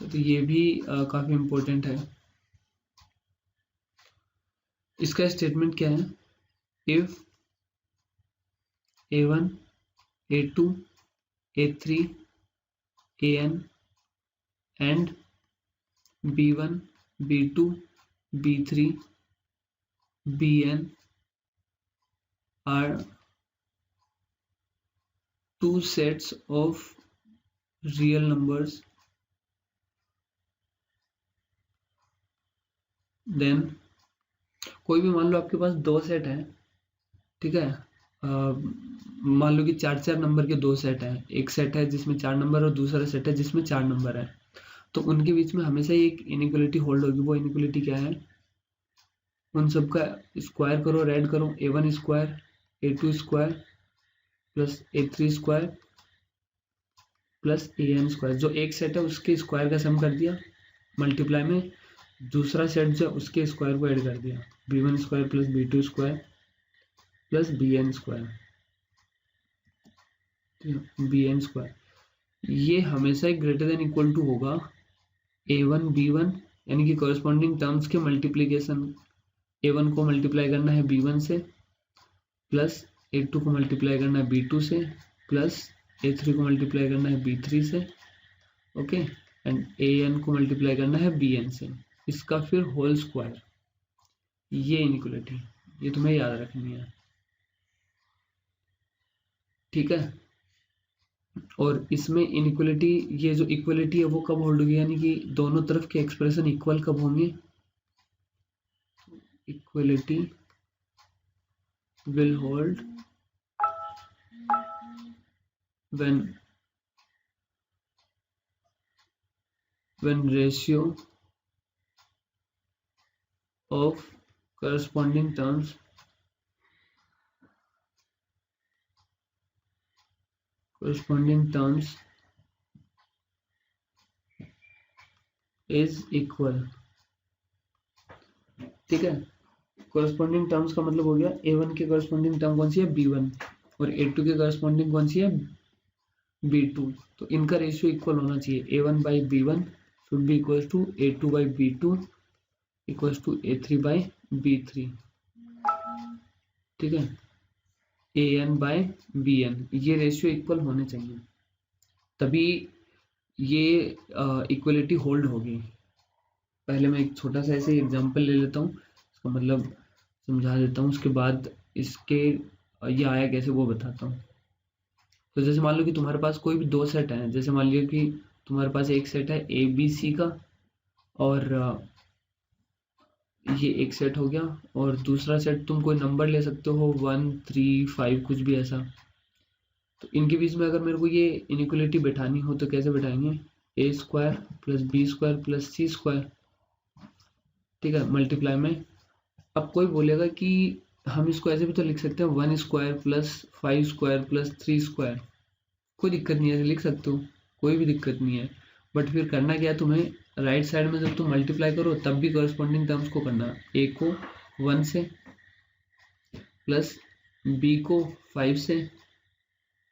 तो ये भी काफी इंपॉर्टेंट है। इसका स्टेटमेंट क्या है? If A1 A2 A3 AN and B1 B2 B3 BN are two sets of real numbers, then कोई भी मान लो आपके पास दो सेट है, ठीक है, मान लो कि चार चार नंबर के दो सेट है, एक सेट है जिसमें 4 नंबर और दूसरा सेट है जिसमें 4 नंबर है, तो उनके बीच में हमेशा ही एक इनइक्वलिटी होल्ड होगी। वो इनइक्वलिटी क्या है? उन सबका स्क्वायर करो, ऐड करो, A1 square A2 square plus A3 square plus AN square. जो एक सेट है उसके स्क्वायर का सम कर दिया, मल्टीप्लाई में दूसरा सेट जो उसके स्क्वायर को ऐड कर दिया, B1 square plus B2 square plus BN square, BN square. ये हमेशा ग्रेटर देन इक्वल टू होगा A1 B1, यानी कि कॉरस्पॉन्डिंग टर्म्स के मल्टीप्लीकेशन। A1 को मल्टीप्लाई करना है B1 से, प्लस A2 को मल्टीप्लाई करना है B2 से, प्लस A3 को मल्टीप्लाई करना है B3 से, ओके, एंड AN को मल्टीप्लाई करना है BN से। इसका फिर होल स्क्वायर। ये इनइक्वलिटी, ये तुम्हें याद रखनी है, ठीक है। और इसमें इनइक्वलिटी, ये जो इक्वलिटी है वो कब होल्ड होगी, यानी कि दोनों तरफ के एक्सप्रेशन इक्वल कब होंगे? Equality will hold when ratio of corresponding terms is equal, ठीक है। कॉरस्पॉन्डिंग टर्म्स का मतलब हो गया A1 के कॉरस्पॉन्डिंग टर्म कौन सी है? B1, और A2 के कॉरस्पॉन्डिंग कौन सी है? B2। तो इनका रेशियो इक्वल होना चाहिए। A1 by B1 should be equal to A2 by B2 equal to A3 by B3, ठीक है, AN by BN। ये रेशियो इक्वल होने चाहिए, तभी ये इक्वलिटी होल्ड होगी। पहले मैं एक छोटा सा ऐसे एग्जांपल ले लेता हूँ, इसका मतलब समझा देता हूँ, उसके बाद इसके ये आया कैसे वो बताता हूँ। तो जैसे मान लो कि तुम्हारे पास कोई भी दो सेट है, जैसे मान लियो कि तुम्हारे पास एक सेट है ABC का, और ये एक सेट हो गया, और दूसरा सेट तुम कोई नंबर ले सकते हो 1 3 5 कुछ भी ऐसा। तो इनके बीच में अगर मेरे को ये इनइक्वलिटी बैठानी हो तो कैसे बैठाएंगे? A square plus B square plus C square, ठीक है, मल्टीप्लाई में। अब कोई बोलेगा कि हम इसको ऐसे भी तो लिख सकते हैं 1 square plus 5 square plus 3 square, कोई दिक्कत नहीं है, लिख सकते हो, कोई भी दिक्कत नहीं है। बट फिर करना क्या है तुम्हें? राइट साइड में जब तुम मल्टीप्लाई करो तब भी कॉरस्पॉन्डिंग टर्म्स को करना। A को 1 से प्लस B को 5 से,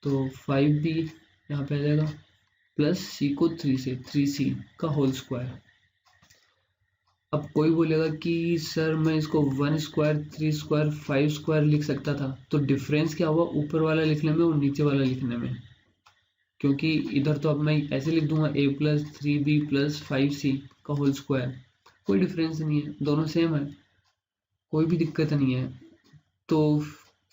तो 5B यहाँ पे आ जाएगा, प्लस C को 3 से, 3C का होल स्क्वायर। अब कोई बोलेगा कि सर मैं इसको 1 स्क्वायर 3 स्क्वायर 5 स्क्वायर लिख सकता था, तो डिफरेंस क्या हुआ ऊपर वाला लिखने में और नीचे वाला लिखने में? क्योंकि इधर तो अब मैं ऐसे लिख दूंगा A plus 3B plus 5C का होल स्क्वायर, कोई डिफरेंस नहीं है, दोनों सेम है, कोई भी दिक्कत नहीं है। तो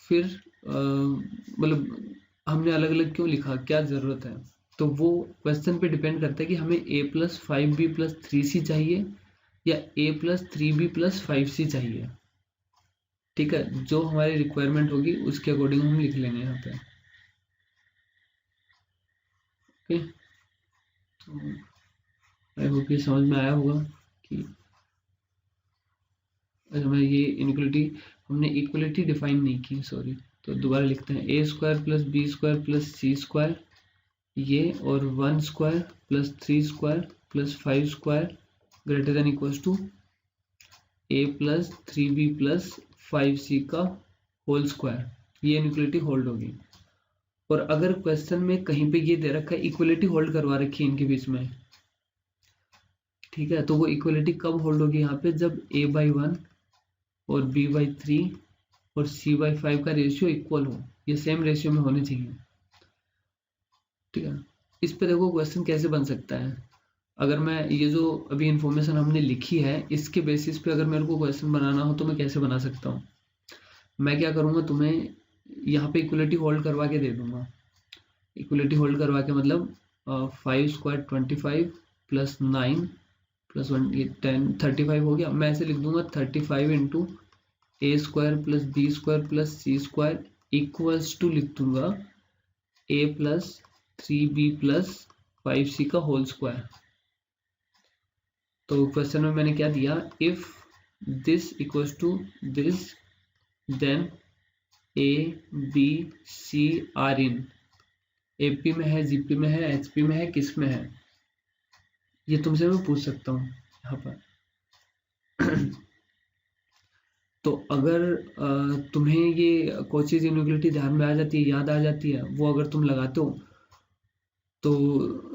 फिर मतलब हमने अलग अलग क्यों लिखा, क्या जरूरत है? तो वो क्वेश्चन पे डिपेंड करता है कि हमें A plus 5B plus 3C चाहिए या A plus 3B plus 5C चाहिए, ठीक है। जो हमारी रिक्वायरमेंट होगी उसके अकॉर्डिंग हम लिख लेंगे यहाँ पे, ओके। तो आई होप ये समझ में आया होगा कि हमें ये इनइक्वलिटी, हमने इक्वलिटी डिफाइन नहीं की, सॉरी। तो दोबारा लिखते हैं A square plus B square plus C square ये, और 1 square plus 3 square plus 5 square greater than equals to A plus 3B plus 5C का होल स्क्वायर। ये इनइक्वलिटी होल्ड होगी। और अगर क्वेश्चन में कहीं पे ये दे रखा है इक्वलिटी होल्ड करवा रखी है इनके बीच में, ठीक है, तो वो इक्वलिटी कब होल्ड होगी यहाँ पे, जब a/1 और b/3 और c/5 का रेशियो इक्वल हो, ये सेम रेशियो में होने चाहिए। ठीक है, इस पे देखो क्वेश्चन कैसे बन सकता है। अगर मैं ये जो अभी इंफॉर्मेशन हमने लिखी है इसके बेसिस पे अगर मेरे को क्वेश्चन बनाना हो तो मैं कैसे बना सकता हूँ। मैं क्या करूँगा, तुम्हें यहाँ पे इक्वलिटी होल्ड करवा के दे दूंगा। इक्वलिटी होल्ड करवा के मतलब 5² 25 प्लस 9 प्लस 1 ये 10 35 हो गया। मैं ऐसे लिख दूंगा 35 into a² plus b² plus c² equals to लिख दूंगा a plus 3b plus 5c का होल स्क्वायर। तो क्वेश्चन में मैंने क्या दिया, if this equals to this then a b c are in, AP में है, GP में है, HP में है, किस में है, ये तुमसे मैं पूछ सकता हूँ यहाँ पर। तो अगर तुम्हें ये कोचीज इनइक्वालिटी ध्यान में आ जाती है, याद आ जाती है, वो अगर तुम लगाते हो तो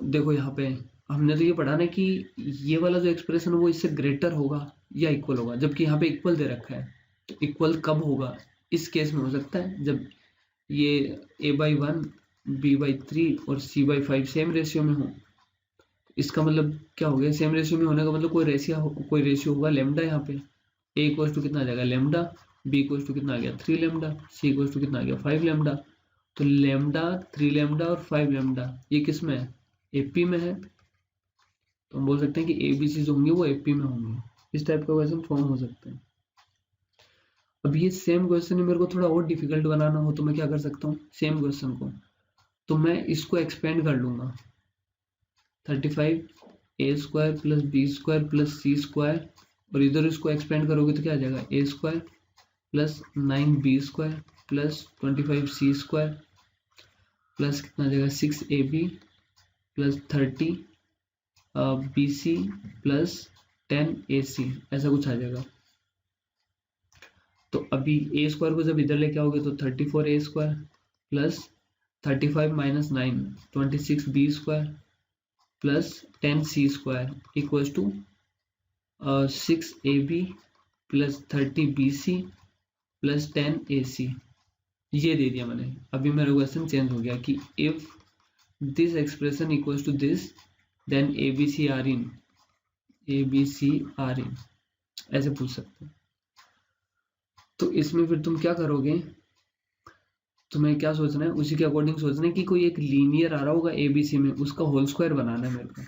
देखो यहाँ पे हमने तो ये पढ़ा ना कि ये वाला जो एक्सप्रेशन है वो इससे ग्रेटर होगा या इक्वल होगा, जबकि यहाँ पे इक्वल दे रखा है। तो इक्वल कब होगा, इस केस में हो सकता है जब ये a/1 b/3 और c/5 सेम रेशियो में हो। इसका मतलब क्या हो गया, सेम रेशियो में होने का मतलब कोई रेशियो होगा लेमडा। यहाँ पे a इक्वल टू कितना आ जाएगा लेमडा, b इक्वल टू कितना आ गया 3 लेमडा, c इक्वल टू कितना आ गया 5 लेमडा। तो लेमडा 3 लेमडा और 5 लेमडा ये किस में है, AP में है। तो हम बोल सकते हैं कि ABC जो होंगे वो AP में होंगे। इस टाइप का क्वेश्चन फॉर्म हो सकते हैं। अब ये सेम क्वेश्चन मेरे को थोड़ा और डिफिकल्ट बनाना हो तो मैं क्या कर सकता हूँ, सेम क्वेश्चन को तो मैं इसको एक्सपेंड कर लूंगा 35 a² plus b² plus c² और इधर इसको एक्सपेंड करोगे तो क्या आ जाएगा a² plus 9b² plus 25c² plus कितना आ जाएगा 6ab plus 30 bc plus 10ac, ऐसा कुछ आ जाएगा। तो अभी a² को जब इधर लेके आओगे तो 34a² plus 35 minus 9 26b² plus 10c² equals to 6ab plus 30bc plus 10ac, ये दे दिया मैंने। अभी मेरा क्वेश्चन चेंज हो गया कि if this expression equals to this then abc are in, ऐसे पूछ सकते हैं। तो इसमें फिर तुम क्या करोगे, तुम्हें क्या सोचना है, उसी के अकॉर्डिंग सोचना है कि कोई एक लीनियर आ रहा होगा ABC में, उसका होल स्क्वायर बनाना है मेरे को।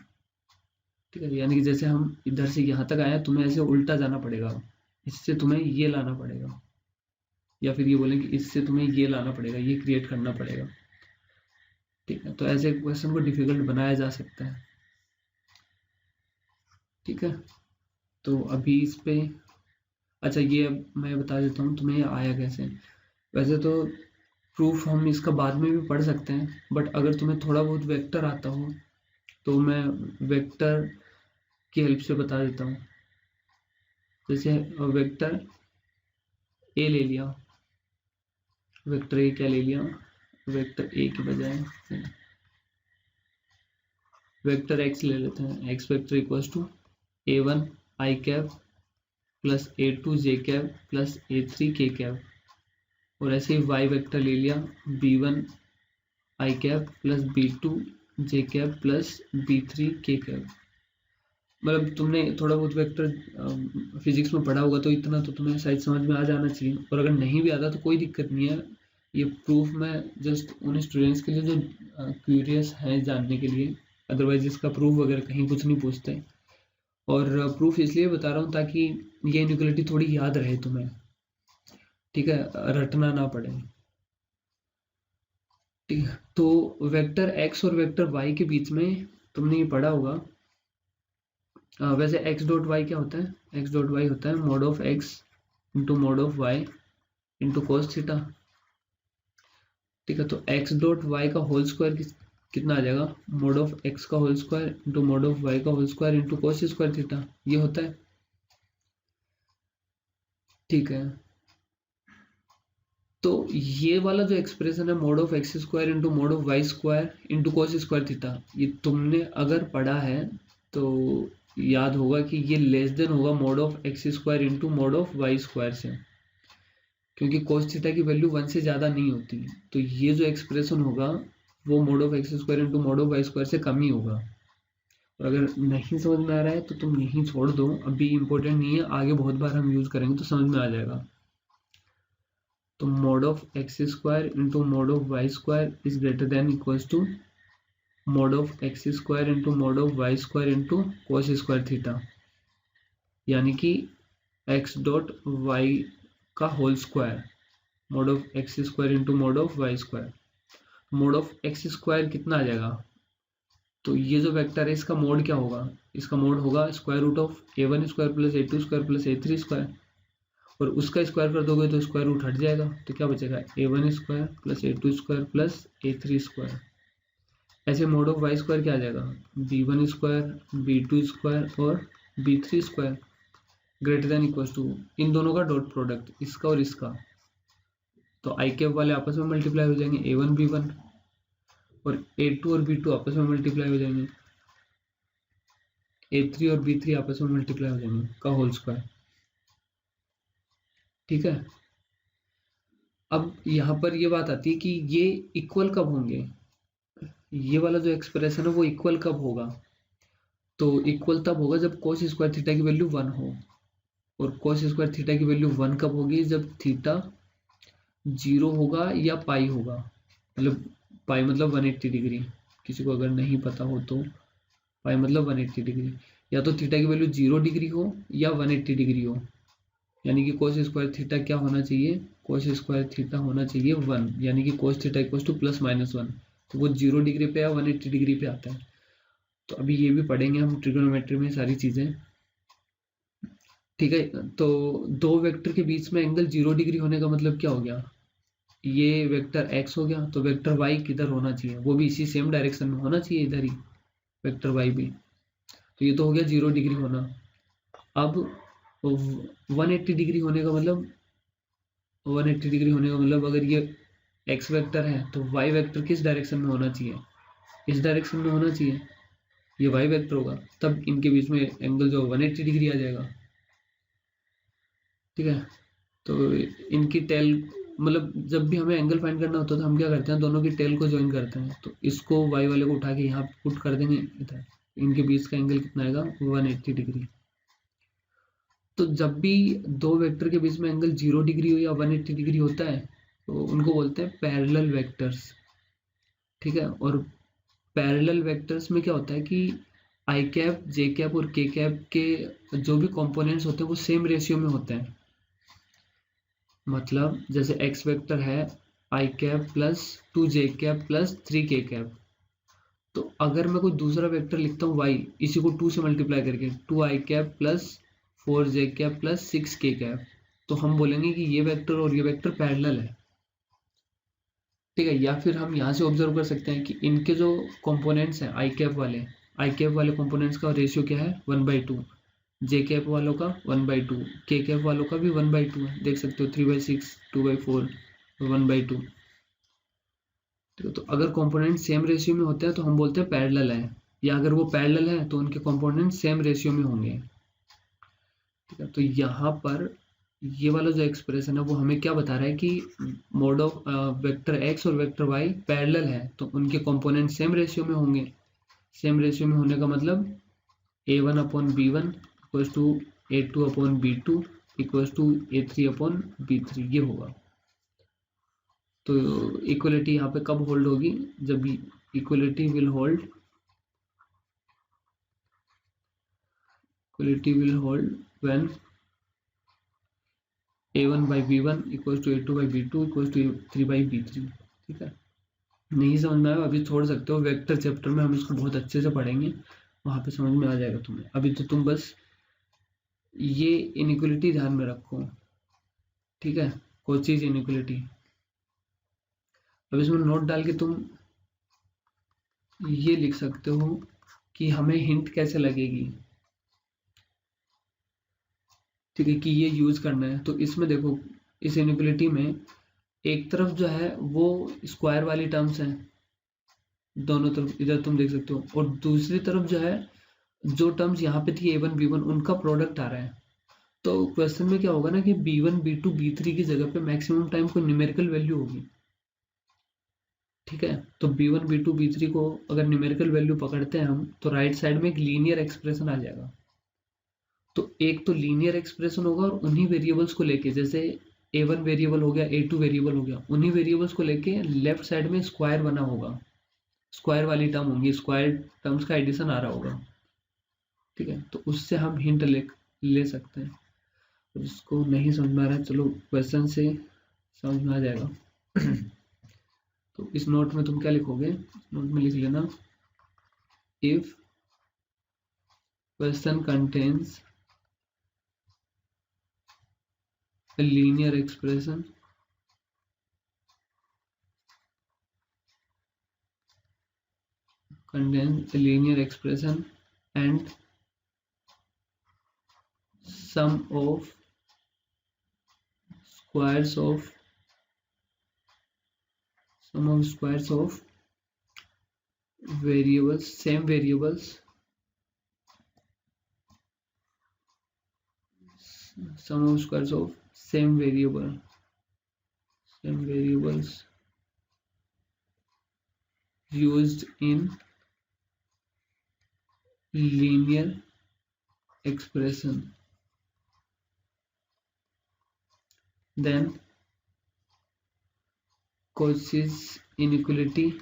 ठीक है, यानी कि जैसे हम इधर से यहाँ तक आए, तुम्हें ऐसे उल्टा जाना पड़ेगा, इससे तुम्हें ये लाना पड़ेगा, या फिर ये बोलें कि इससे तुम्हें ये लाना पड़ेगा, ये क्रिएट करना पड़ेगा। ठीक है, तो ऐसे क्वेश्चन को डिफिकल्ट बनाया जा सकता है। ठीक है, तो अभी इस पे अच्छा ये मैं बता देता हूँ तुम्हें आया कैसे। वैसे तो प्रूफ हम इसका बाद में भी पढ़ सकते हैं, बट अगर तुम्हें थोड़ा बहुत वेक्टर आता हो तो मैं वेक्टर की हेल्प से बता देता हूँ। जैसे वेक्टर ए ले लिया, वेक्टर ए क्या ले लिया, वेक्टर ए के बजाय वेक्टर एक्स ले लेते हैं। X vector equals to a1 i cap plus a2 j cap plus a3 k cap, और ऐसे ही y वेक्टर ले लिया b1 i cap plus b2 j cap plus b3 k cap. मतलब तुमने थोड़ा बहुत वेक्टर फिजिक्स में पढ़ा होगा तो इतना तो तुम्हें शायद समझ में आ जाना चाहिए, और अगर नहीं भी आता तो कोई दिक्कत नहीं है। ये प्रूफ मैं जस्ट उन स्टूडेंट्स के लिए जो क्यूरियस हैं जानने के लिए, अदरवाइज इसका प्रूफ वगैरह कहीं कुछ नहीं पूछते। और प्रूफ इसलिए बता रहा हूँ ताकि ये इनइक्वालिटी थोड़ी याद रहे तुम्हें, ठीक है, रटना ना पड़े। ठीक है, तो वेक्टर एक्स और वेक्टर वाई के बीच में तुमने ये पढ़ा होगा। वैसे एक्स डॉट वाई क्या होता है, एक्स डॉट वाई होता है mod of X into mod of Y into cos theta. ठीक है, तो एक्स डॉट वाई का होल स्क्वायर कितना आ जाएगा, मॉड ऑफ एक्स का whole square into mod of Y का whole square into cos square theta, ये होता है। ठीक है, तो ये वाला जो एक्सप्रेशन है mod of X square into mod of Y square into cos square theta, ये तुमने अगर पढ़ा है तो याद होगा कि ये लेस देन होगा mod of X square into mod of Y square से, क्योंकि कोस थीटा की वैल्यू 1 से ज़्यादा नहीं होती। तो ये जो एक्सप्रेशन होगा वो mod of X square into mod of Y square से कम ही होगा। और अगर नहीं समझ में आ रहा है तो तुम यहीं छोड़ दो, अभी इम्पोर्टेंट नहीं है, आगे बहुत बार हम यूज़ करेंगे तो समझ में आ जाएगा। तो mod of X square into mod of Y square is greater than equals to mod of X square into mod of Y square into cos square theta, यानी कि एक्स डॉट वाई का whole square, mod of X square into mod of Y square. Mod of X square कितना आ जाएगा, तो ये जो vector है इसका मोड क्या होगा, इसका मोड होगा square root of a1 square plus a2 square plus a3 square, और उसका स्क्वायर कर दोगे तो स्क्वायर रूट हट जाएगा, तो क्या बचेगा a1 square plus a2 square plus a3 square. ऐसे मोड ऑफ वाई स्क्वायर क्या आ जाएगा, b1 स्क्वायर b2 स्क्वायर और b3 square greater than equal to इन दोनों का डॉट प्रोडक्ट, इसका और इसका, तो आई कैप वाले आपस में मल्टीप्लाई हो जाएंगे, a1 b1 और a2 और b2 आपस में मल्टीप्लाई हो जाएंगे, a3 और b3 आपस में मल्टीप्लाई हो जाएंगे का होल स्क्वायर। ठीक है, अब यहाँ पर ये बात आती है कि ये इक्वल कब होंगे, ये वाला जो एक्सप्रेशन है वो इक्वल कब होगा, तो इक्वल तब होगा जब कोस स्क्वायर थीटा की वैल्यू 1 हो, और कोस स्क्वायर थीटा की वैल्यू 1 कब होगी, जब थीटा 0 होगा या पाई होगा, मतलब पाई मतलब 180 डिग्री, किसी को अगर नहीं पता हो तो पाई मतलब 180 डिग्री, या तो थीटा की वैल्यू 0 डिग्री हो या 180 डिग्री हो, यानी कि कोस स्क्वायर थीटा क्या होना चाहिए, कोस स्क्वायर थीटा होना चाहिए 1, यानी कि cos theta equal two plus minus 1, तो वो 0 डिग्री पे या 180 डिग्री पे आता है। तो अभी ये भी पढ़ेंगे हम ट्रिग्नोमेट्री में सारी चीज़ें। ठीक है, तो दो वेक्टर के बीच में एंगल 0 डिग्री होने का मतलब क्या हो गया, ये वेक्टर x हो गया, तो वेक्टर y किधर होना चाहिए, वो भी इसी सेम डायरेक्शन में होना चाहिए, इधर ही वेक्टर y भी, तो ये तो हो गया 0 डिग्री होना। अब 180 डिग्री होने का मतलब, 180 डिग्री होने का मतलब अगर ये x वेक्टर है तो y वेक्टर किस डायरेक्शन में होना चाहिए, इस डायरेक्शन में होना चाहिए, ये y वेक्टर होगा, तब इनके बीच में एंगल जो 180 डिग्री आ जाएगा। ठीक है, तो इनकी टेल, मतलब जब भी हमें एंगल फाइंड करना होता है तो हम क्या करते हैं, दोनों की टेल को ज्वाइन करते हैं, तो इसको y वाले को उठा के यहाँ पुट कर देंगे इधर, इनके बीच का एंगल कितना आएगा 180 डिग्री। तो जब भी दो वेक्टर के बीच में एंगल 0 डिग्री हो या 180 डिग्री होता है तो उनको बोलते हैं पैरेलल वेक्टर्स। ठीक है, और पैरेलल वेक्टर्स में क्या होता है कि आई कैप, जे कैप और के कैप के जो भी कंपोनेंट्स होते हैं वो सेम रेशियो में होते हैं। मतलब जैसे एक्स वेक्टर है आई कैप प्लस 2 जे कैप प्लस 3 के कैप, तो अगर मैं कोई दूसरा वेक्टर लिखता हूँ y, इसी को 2 से मल्टीप्लाई करके 2 आई कैप प्लस 4 जे कैप प्लस 6 के कैप, तो हम बोलेंगे कि ये वेक्टर और ये वेक्टर पैरेलल है। ठीक है, या फिर हम यहाँ से ऑब्जर्व कर सकते हैं कि इनके जो कंपोनेंट्स हैं आई कैप वाले कंपोनेंट्स का रेशियो क्या है 1/2, जे कैप वालों का 1/2, के कैप वालों का भी 1/2 है, देख सकते हो 3/6, 2/4, 1/2। तो अगर कंपोनेंट सेम रेशियो में होते हैं तो हम बोलते हैं पैरेलल है, या अगर वो पैरेलल है तो उनके कंपोनेंट सेम रेशियो में होंगे। ठीक है, तो यहाँ पर ये वाला जो एक्सप्रेशन है वो हमें क्या बता रहा है कि मोड ऑफ वेक्टर x और वेक्टर y पैरेलल है तो उनके कंपोनेंट सेम रेशियो में होंगे। सेम रेशियो में होने का मतलब a1 upon b1 equals to a2 upon b2 equals to a3 upon b3, ये होगा। तो इक्वलिटी यहाँ पे कब होल्ड होगी, जब equality will hold when a1 by b1 equals to a2 by b2 equals to a3 by b3। ठीक है, नहीं समझ में आया अभी छोड़ सकते हो, वेक्टर चैप्टर में हम इसको बहुत अच्छे से पढ़ेंगे, वहां पे समझ में आ जाएगा तुम्हें। अभी तो तुम बस ये इनइक्वलिटी ध्यान में रखो। ठीक है, कोचीज इनइक्वलिटी। अब इसमें नोट डाल के तुम ये लिख सकते हो कि हमें हिंट कैसे लगेगी। ठीक है, कि ये यूज करना है। तो इसमें देखो, इस इनइक्वलिटी में एक तरफ जो है वो स्क्वायर वाली टर्म्स हैं, दोनों तरफ इधर तुम देख सकते हो, और दूसरी तरफ जो है जो टर्म्स यहाँ पे थी A1 B1 उनका प्रोडक्ट आ रहा है। तो क्वेश्चन में क्या होगा ना कि B1 B2 B3 की जगह पे मैक्सिमम टाइम कोई न्यूमेरिकल वैल्यू होगी। ठीक है, तो B1 B2 B3 को अगर न्यूमेरिकल वैल्यू पकड़ते हैं हम, तो राइट साइड में एक लीनियर एक्सप्रेशन आ जाएगा। तो एक तो लीनियर एक्सप्रेशन होगा और उन्हीं वेरिएबल्स को लेके, जैसे A1 वेरिएबल हो गया, A2 वेरिएबल हो गया, उन्हीं वेरिएबल्स को लेके लेफ्ट साइड में स्क्वायर बना होगा, स्क्वायर वाली टर्म होंगी, स्क्वायर टर्म्स का एडिशन आ रहा होगा। ठीक है, तो उससे हम हिंट ले सकते हैं। तो जिसको नहीं समझ में आ रहा है, चलो क्वेश्चन से समझ में आ जाएगा। तो इस नोट में तुम क्या लिखोगे, नोट में लिख लेना, if question contains a linear expression and sum of squares of variables, same variables, sum of squares of same variables used in linear expression, then Cauchy's inequality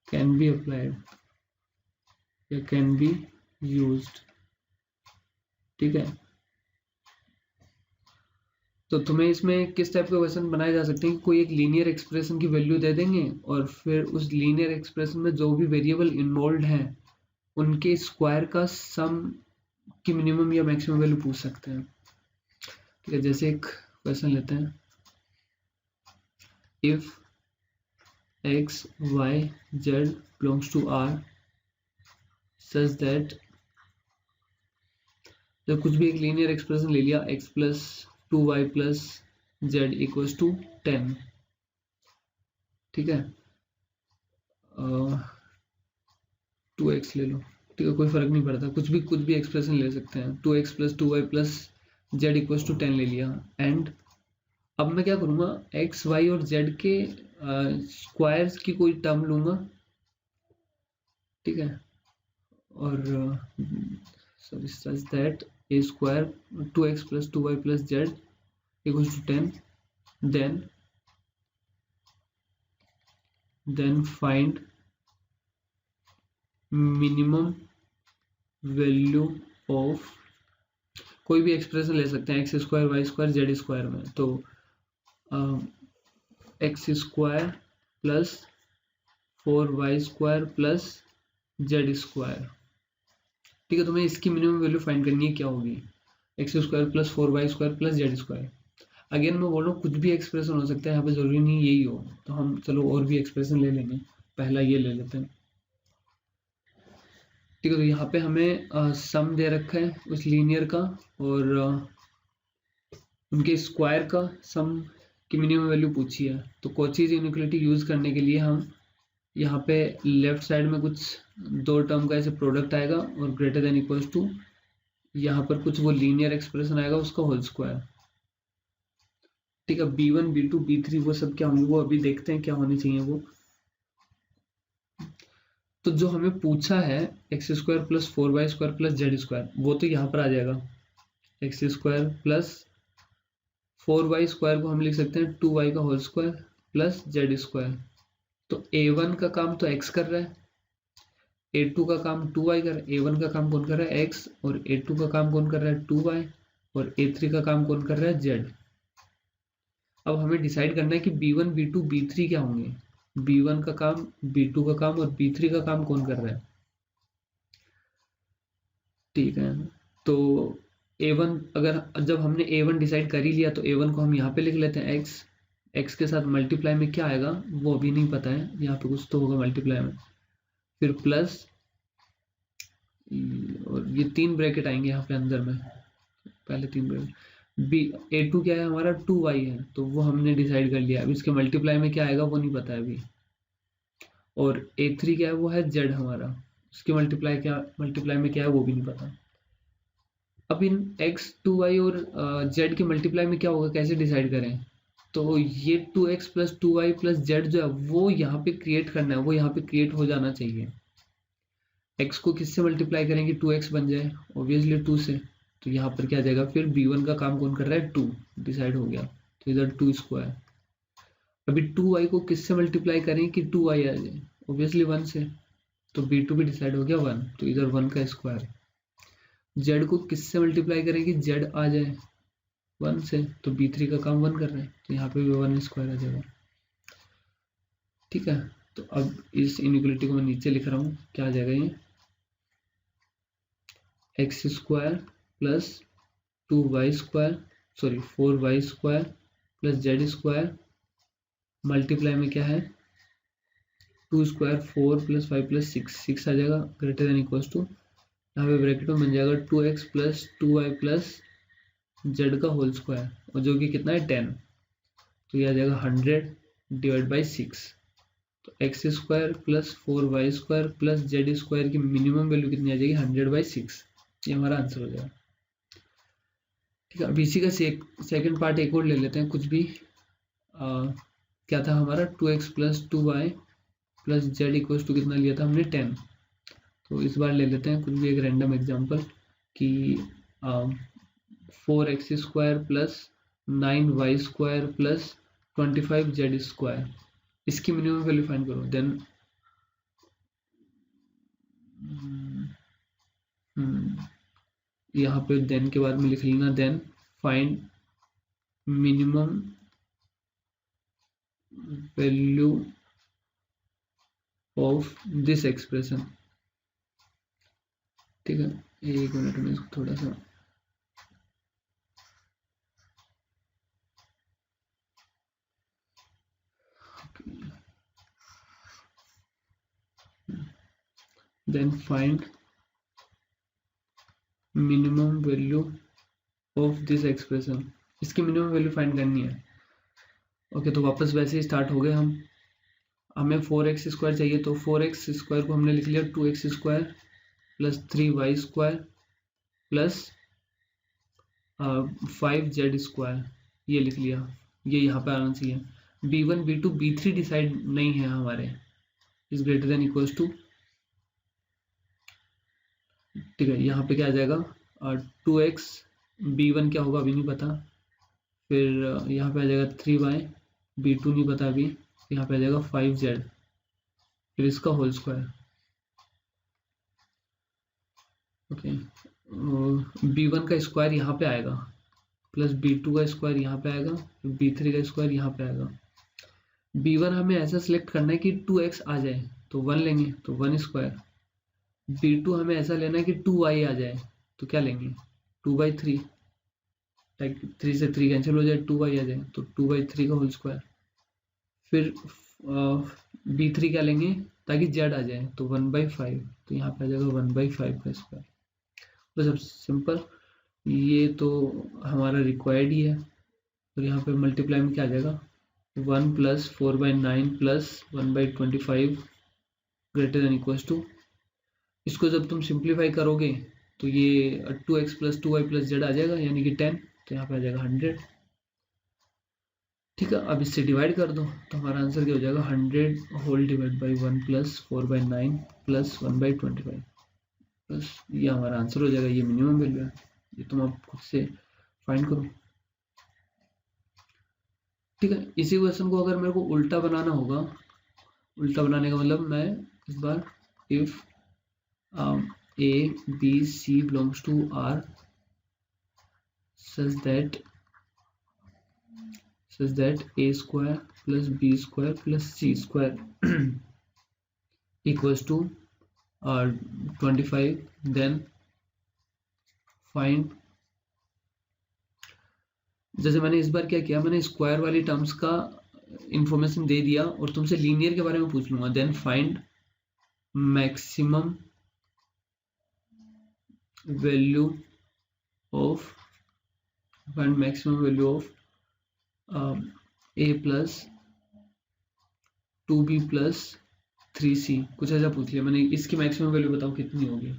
can be applied या can be used। ठीक है, तो तुम्हें इसमें किस type के question बनाए जा सकते हैं, कोई एक लीनियर एक्सप्रेशन की वैल्यू दे देंगे और फिर उस लीनियर एक्सप्रेशन में जो भी वेरिएबल इन्वॉल्व हैं उनके स्क्वायर का सम की मिनिमम या मैक्सिमम वैल्यू पूछ सकते हैं। ठीक है, जैसे एक क्वेश्चन लेते हैं, if x y z belongs to R such that, जब कुछ भी एक लीनियर एक्सप्रेशन ले लिया, x plus 2y plus z equals to 10। ठीक है, 2x ले लो, ठीक है, कोई फर्क नहीं पड़ता, कुछ भी एक्सप्रेशन ले सकते हैं। 2x plus 2y plus z equals to 10 ले लिया, एंड अब मैं क्या करूंगा, x y और z के स्क्वायर्स की कोई टर्म लूंगा। ठीक है, और sorry such that a square 2x plus 2y plus z equals to 10, then find minimum value of, कोई भी एक्सप्रेशन ले सकते हैं, X square Y square Z square में, तो X square plus 4y square plus Z square. ठीक है, तुम्हें इसकी मिनिमम वैल्यू फाइंड करनी है, क्या होगी, x square plus 4y square plus Z square. Again मैं बोल रहा हूँ कुछ भी एक्सप्रेशन हो सकता है, यहाँ पे जरूरी नहीं यही हो, तो हम चलो और भी एक्सप्रेशन ले लेंगे, पहला ये ले लेते हैं। ठीक है, तो यहाँ पे हमें सम दे रखा है उस लीनियर का और उनके स्क्वायर का सम की मिनिमम वैल्यू पूछी है। तो कॉचीज इनइक्वालिटी यूज करने के लिए हम यहाँ पे लेफ्ट साइड में कुछ दो टर्म का ऐसे प्रोडक्ट आएगा और ग्रेटर देन इक्वल्स टू यहाँ पर कुछ वो लीनियर एक्सप्रेशन आएगा उसका होल स्क्वायर। ठीक है, B1 B2 B3 वो सब क्या होंगे, वो अभी देखते हैं क्या होने चाहिए वो। तो जो हमें पूछा है x square plus 4y square plus Z square, वो तो यहाँ पर आ जाएगा, x square plus 4y square को हम लिख सकते हैं 2y का whole square plus Z square. तो a1 का काम तो x कर रहा है, a2 का काम 2y कर रहा है, a1 का काम कौन कर रहा है x, और a2 का काम कौन कर रहा है 2y, और a3 का काम कौन कर रहा है z। अब हमें डिसाइड करना है कि B1 B2 B3 क्या होंगे, B1 का काम, B2 का काम और B3 का काम कौन कर रहा है। ठीक है, तो A1 अगर जब हमने A1 डिसाइड कर ही लिया तो A1 को हम यहाँ पे लिख लेते हैं x के साथ मल्टीप्लाई में क्या आएगा वो अभी नहीं पता है, यहाँ पे कुछ तो होगा मल्टीप्लाई में, फिर प्लस और ये 3 ब्रैकेट आएंगे यहाँ पे अंदर में, पहले 3 ब्रैकेट। बी A2 क्या है हमारा 2y है, तो वो हमने डिसाइड कर लिया। अब इसके मल्टीप्लाई में क्या आएगा वो नहीं पता है अभी। और A3 क्या है वो है z हमारा, उसके मल्टीप्लाई में क्या है वो भी नहीं पता। अब इन x 2y और z के मल्टीप्लाई में क्या होगा, कैसे डिसाइड करें। तो ये 2x plus 2y plus z जो है वो यहाँ पे क्रिएट करना है, वो यहाँ पे क्रिएट हो जाना चाहिए। x को किससे मल्टीप्लाई करेंगे, 2x बन जाए ऑब्वियसली 2 से। तो यहाँ पर क्या आ जाएगा फिर b1 का काम कौन कर रहा है, 2 डिसाइड हो गया। तो इधर 2 स्क्वायर। अभी 2y को किससे मल्टीप्लाई करें कि 2y आ जाए, ऑब्वियसली 1 से। तो b2 भी डिसाइड हो गया 1, तो इधर 1 का स्क्वायर। z को किससे मल्टीप्लाई करें कि z आ जाए 1 से, तो b3 का काम 1 कर रहे हैं, तो यहाँ पे भी 1 स्क्वायर आ जाएगा। ठीक है, तो अब इस इनइक्वालिटी को मैं नीचे लिख रहा हूँ, क्या आ जाएगा ये x square plus 2y square, sorry 4y square plus z square multiply में क्या है 2 स्क्वायर 4 प्लस 5 प्लस 6 आ जाएगा, ग्रेटर देन इक्वल्स टू, यहाँ पे ब्रैकेट में बन जाएगा 2x plus 2y plus z का होल स्क्वायर, और जो कि कितना है 10। तो ये आ जाएगा 100 डिवाइड बाई 6। तो X square plus 4y square plus z square की मिनिमम वैल्यू कितनी आ जाएगी 100/6। ये हमारा आंसर हो जाएगा। ठीक है, अब इसी का सेकंड पार्ट एक और ले लेते हैं कुछ भी। क्या था हमारा 2x plus 2y plus z equals to कितना लिया था हमने 10। तो इस बार ले लेते हैं कुछ भी एक रैंडम एग्जांपल कि 4x square plus 9y square plus 25z square, इसकी मिनिमम वैल्यू फाइंड करो। देन यहाँ पे देन के बाद में लिख लेना, then find minimum value of this expression. ठीक है, एक मिनट में इसको थोड़ा सा then find minimum value of this expression, इसकी मिनिमम वैल्यू फाइंड करनी है। ओके, तो वापस वैसे ही स्टार्ट हो गए हम। हमें 4x स्क्वायर चाहिए, तो 4x स्क्वायर को हमने लिख लिया 2x square plus 3y square plus 5z square, ये लिख लिया। ये यहाँ पे आना चाहिए। b1 b2 b3 डिसाइड नहीं है हमारे, is greater than equals to. ठीक है, यहाँ पे क्या आ जाएगा 2x, b1 क्या होगा अभी नहीं पता। फिर यहाँ पे आ जाएगा 3y, b2 नहीं पता अभी। यहाँ पे आ जाएगा 5z, फिर इसका होल स्क्वायर। ओके, b1 का स्क्वायर यहाँ पे आएगा प्लस b2 का स्क्वायर यहाँ पे आएगा, b3 का स्क्वायर यहाँ पे आएगा। b1 हमें ऐसा सिलेक्ट करना है कि 2x आ जाए, तो 1 लेंगे, तो 1 स्क्वायर। b2 हमें ऐसा लेना है कि 2y आ जाए, तो क्या लेंगे 2/3, 3 से 3 कैंसिल हो जाए, 2y आ जाए, तो 2/3 का होल स्क्वायर। फिर b3 क्या लेंगे ताकि z आ जाए, तो 1/5, तो यहाँ पे आ जाएगा 1/5 का स्क्वायर। बस अब सिंपल, ये तो हमारा रिक्वायर्ड ही है। और यहाँ पे मल्टीप्लाई में क्या आ जाएगा 1 plus 4/9 plus 1/25 greater than equals to. इसको जब तुम सिंप्लीफाई करोगे तो ये 2x plus 2y plus z आ जाएगा, यानी कि 10, तो यहाँ पे आ जाएगा 100। ठीक है, अब इससे डिवाइड कर दो, तो हमारा आंसर क्या हो जाएगा 100 whole divide by 1 plus 4/9 plus 1/25, बस ये हमारा आंसर हो जाएगा। ये मिनिमम वैल्यू है, ये तुम आप खुद से फाइंड करो। ठीक है, इसी क्वेश्चन को अगर मेरे को उल्टा बनाना होगा, उल्टा बनाने का मतलब मैं इस बार if a b c belongs to R such that a square plus b square plus c square equals to 25, then find। जैसे मैंने इस बार क्या किया, मैंने स्क्वायर वाली टर्म्स का इंफॉर्मेशन दे दिया और तुमसे लीनियर के बारे में पूछ लूंगा। Then find maximum value of find maximum value of a plus 2b plus 3c, कुछ ऐसा पूछ लिया मैंने। इसकी मैक्सिमम वैल्यू बताओ कितनी होगी।